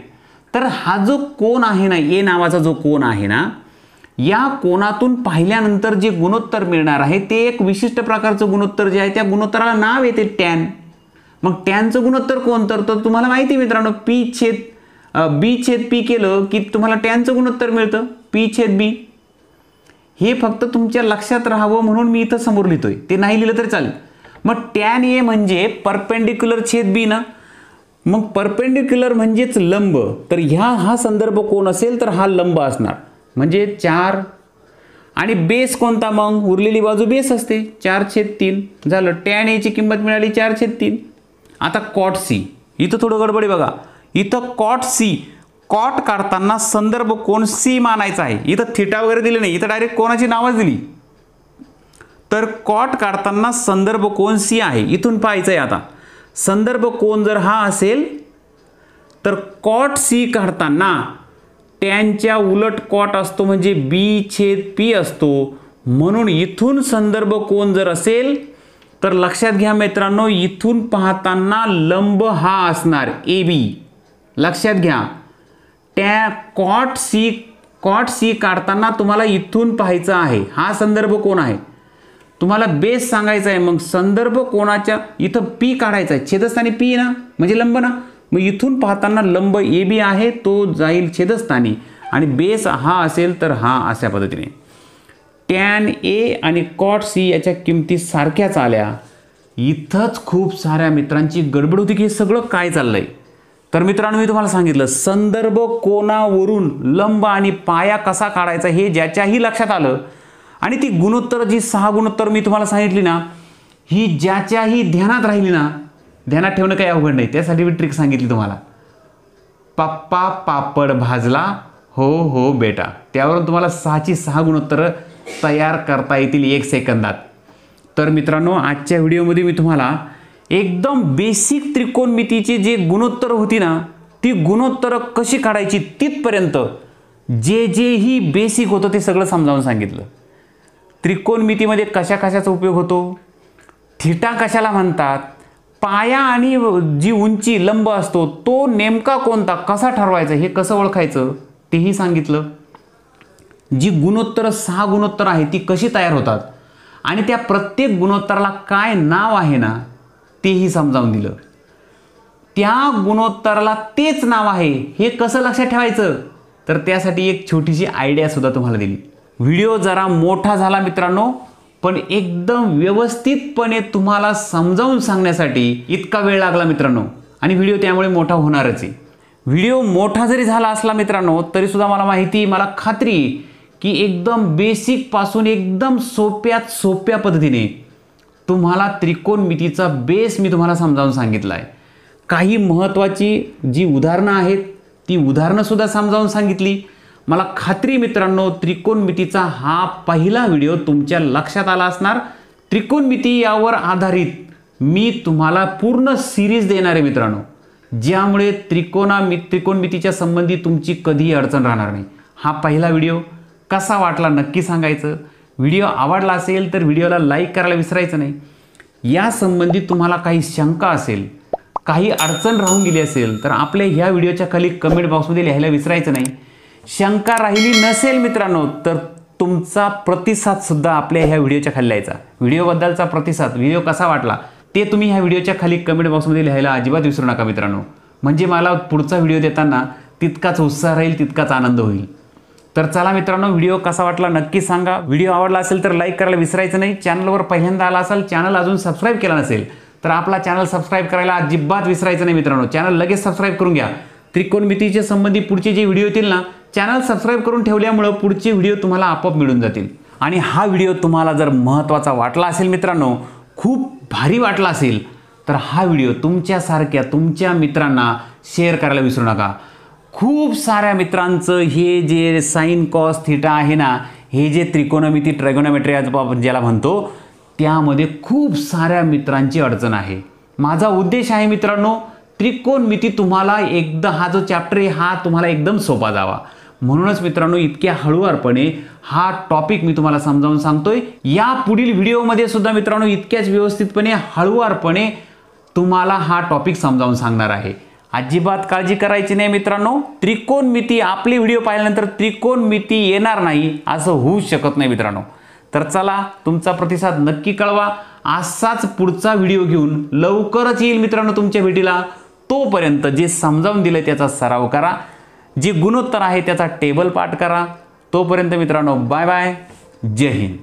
तर हा जो कोन आहे ना, ए नावाचा जो कोन आहे ना, या कोनातून पाहिल्यानंतर जे गुणोत्तर मिळणार आहे ते एक विशिष्ट प्रकारचं गुणोत्तर जे आहे त्या गुणोत्तराला नाव येते टॅन. मग टॅनचं गुणोत्तर कोणतं? तर तुम्हाला माहिती मित्रांनो, बी छेद पी केलं की तुम्हाला टॅनचं गुणोत्तर मिळतं पी छेद बी. हे फक्त तुमच्या लक्षात राहावं म्हणून मी इथं समोर लिहितोय, ते नाही लिहिलं तरी चालेल. मग टॅन ए म्हणजे परपेंडिक्युलर छेद बी ना. मग परपेंडिक्युलर म्हणजेच लंब. तर हा संदर्भ कोण असेल तर हा लंब असणार म्हणजे 4. आणि बेस कोणता? मग उरलेली बाजू बेस असते 4/3 झालं. टॅन ए ची किंमत मिळाली 4/3. आता कॉट सी. इथं थोडं गडबड आहे बघा. इथं कॉट सी, कॉट काढताना संदर्भ कोण सी मानायचा आहे. इथं थिटा वगैरे दिले नाही, इथं डायरेक्ट कोणाची नावच दिली. तर कॉट काढताना संदर्भ कोण सी आहे. इथून पाहायचं आहे. आता संदर्भ कोण जर हा असेल तर कॉट सी काढताना टॅनच्या उलट कॉट असतो म्हणजे बी छेद पी असतो. म्हणून इथून संदर्भ कोण जर असेल तर लक्षात घ्या मित्रांनो, इथून पाहताना लंब हा असणार ए बी. लक्षात घ्या, कॉट सी काढताना तुम्हाला इथून पाहायचं आहे. हा संदर्भ कोण आहे तुम्हाला बेस सांगायचा आहे. मग संदर्भ कोणाच्या इथं पी काढायचा आहे. छेदस्थानी पी ना म्हणजे लंब ना. मग इथून पाहताना लंब ए बी आहे, तो जाईल छेदस्थानी. आणि बेस हा असेल तर हा अशा पद्धतीने. टॅन ए आणि कॉट सी याच्या किमती सारख्याच आल्या. इथंच खूप साऱ्या मित्रांची गडबड होती की हे सगळं काय चाललंय. तर मित्रांनो, मी तुम्हाला सांगितलं संदर्भ कोनावरून लंब आणि पाया कसा काढायचा हे ज्याच्याही लक्षात आलं आणि ती गुणोत्तर जी 6 गुणोत्तर मी तुम्हाला सांगितली ना, ही ज्याच्याही ध्यानात राहिली ना, ध्यानात ठेवणं काही अवघड नाही. त्यासाठी मी ट्रिक सांगितली तुम्हाला. पप्पा पापड भाजला, हो हो बेटा. त्यावरून तुम्हाला 6ची 6 गुणोत्तरं तयार करता येतील 1 सेकंदात. तर मित्रांनो, आजच्या व्हिडिओमध्ये मी तुम्हाला एकदम बेसिक त्रिकोणमितीची जे गुणोत्तर होती ना, ती गुणोत्तर कशी काढायची तिथपर्यंत जे बेसिक होतं ते सगळं समजावून सांगितलं. त्रिकोणमितीमध्ये कशाचा उपयोग होतो, थिटा कशाला म्हणतात, पाया आणि जी उंची लंब असतो तो नेमका कोणता, कसा ठरवायचा, हे कसं ओळखायचं तेही सांगितलं. जी गुणोत्तर 6 गुणोत्तर आहे ती कशी तयार होतात आणि त्या प्रत्येक गुणोत्तराला काय नाव आहे ना तेही समजावून दिलं. त्या गुणोत्तराला तेच नाव आहे हे कसं लक्षात ठेवायचं, तर त्यासाठी एक छोटीशी आयडिया सुद्धा तुम्हाला दिली. व्हिडिओ जरा मोठा झाला मित्रांनो, पण एकदम व्यवस्थितपणे तुम्हाला समजावून सांगण्यासाठी इतका वेळ लागला मित्रांनो, आणि व्हिडिओ त्यामुळे मोठा होणारच आहे. व्हिडिओ मोठा जरी झाला असला मित्रांनो तरी सुद्धा मला खात्री की एकदम बेसिक पासून एकदम सोप्यात सोप्या पद्धतीने तुम्हाला त्रिकोणमितीचा बेस मी तुम्हाला समजावून सांगितला आहे. काही महत्त्वाची जी उदाहरणं आहेत ती उदाहरणं सुद्धा समजावून सांगितली. मला खात्री मित्रांनो त्रिकोणमितीचा हा पहिला व्हिडिओ तुमच्या लक्षात आला असणार. त्रिकोणमिती यावर आधारित मी तुम्हाला पूर्ण सिरीज देणार आहे मित्रांनो, ज्यामुळे त्रिकोणमितीच्या संबंधी तुमची कधीही अडचण राहणार नाही. हा पहिला व्हिडिओ कसा वाटला नक्की सांगायचं. व्हिडिओ आवडला असेल तर व्हिडिओला लाईक करायला विसरायचं नाही. या संबंधी तुम्हाला काही शंका असेल, काही अडचण राहून गेली असेल तर आपल्या ह्या व्हिडिओच्या खाली कमेंट बॉक्समध्ये लिहायला विसरायचं नाही. शंका राहिली नसेल मित्रांनो तर तुमचा प्रतिसाद सुद्धा आपल्या ह्या व्हिडिओच्या खाली लिहायचा. व्हिडिओबद्दलचा प्रतिसाद, व्हिडिओ कसा वाटला ते तुम्ही ह्या व्हिडिओच्या खाली कमेंट बॉक्समध्ये लिहायला अजिबात विसरू नका मित्रांनो. म्हणजे मला पुढचा व्हिडिओ देताना तितकाच उत्साह राहील, तितकाच आनंद होईल. तर चला मित्रांनो, व्हिडिओ कसा वाटला नक्की सांगा. व्हिडिओ आवडला असेल तर लाईक करायला विसरायचं नाही. चॅनलवर पहिल्यांदा आला असाल, चॅनल अजून सबस्क्राईब केला नसेल तर आपला चॅनल सबस्क्राईब करायला अजिबात विसरायचं नाही मित्रांनो. चॅनल लगेच सबस्क्राईब करून घ्या. त्रिकोणमितीच्या संबंधी पुढचे जे व्हिडिओ येतील ना, चॅनल सबस्क्राईब करून ठेवल्यामुळं पुढचे व्हिडिओ तुम्हाला आपोआप मिळून जातील. आणि हा व्हिडिओ तुम्हाला जर महत्त्वाचा वाटला असेल मित्रांनो, खूप भारी वाटला असेल तर हा व्हिडिओ तुमच्या मित्रांना शेअर करायला विसरू नका. खूप साऱ्या मित्रांचं हे जे साइन कॉस थीटा आहे ना, हे जे त्रिकोणमिती ट्रायगोनोमेट्री आपण ज्याला म्हणतो, त्यामध्ये खूप साऱ्या मित्रांची अडचण आहे. माझा उद्देश आहे मित्रांनो, त्रिकोणमिती तुम्हाला एकदा हा जो चॅप्टर आहे हा तुम्हाला एकदम सोपा जावा. म्हणूनच मित्रांनो इतक्या हळूवारपणे हा टॉपिक मी तुम्हाला समजावून सांगतोय. या पुढील व्हिडिओमध्ये सुद्धा मित्रांनो इतक्याच व्यवस्थितपणे हळूवारपणे तुम्हाला हा टॉपिक समजावून सांगणार आहे. अजिबात काळजी करायची नाही मित्रांनो. त्रिकोणमिती आपली व्हिडिओ पाहिल्यानंतर त्रिकोणमिती येणार नाही असं होऊच शकत नाही मित्रांनो. तर चला, तुमचा प्रतिसाद नक्की कळवा. असाच पुढचा व्हिडिओ घेऊन लवकरच येईल मित्रांनो तुमच्या भेटीला. तोपर्यंत जे समजावून दिलं त्याचा सराव करा, जे गुणोत्तर आहे त्याचा टेबल पाठ करा. तोपर्यंत मित्रांनो बाय बाय, जय हिंद.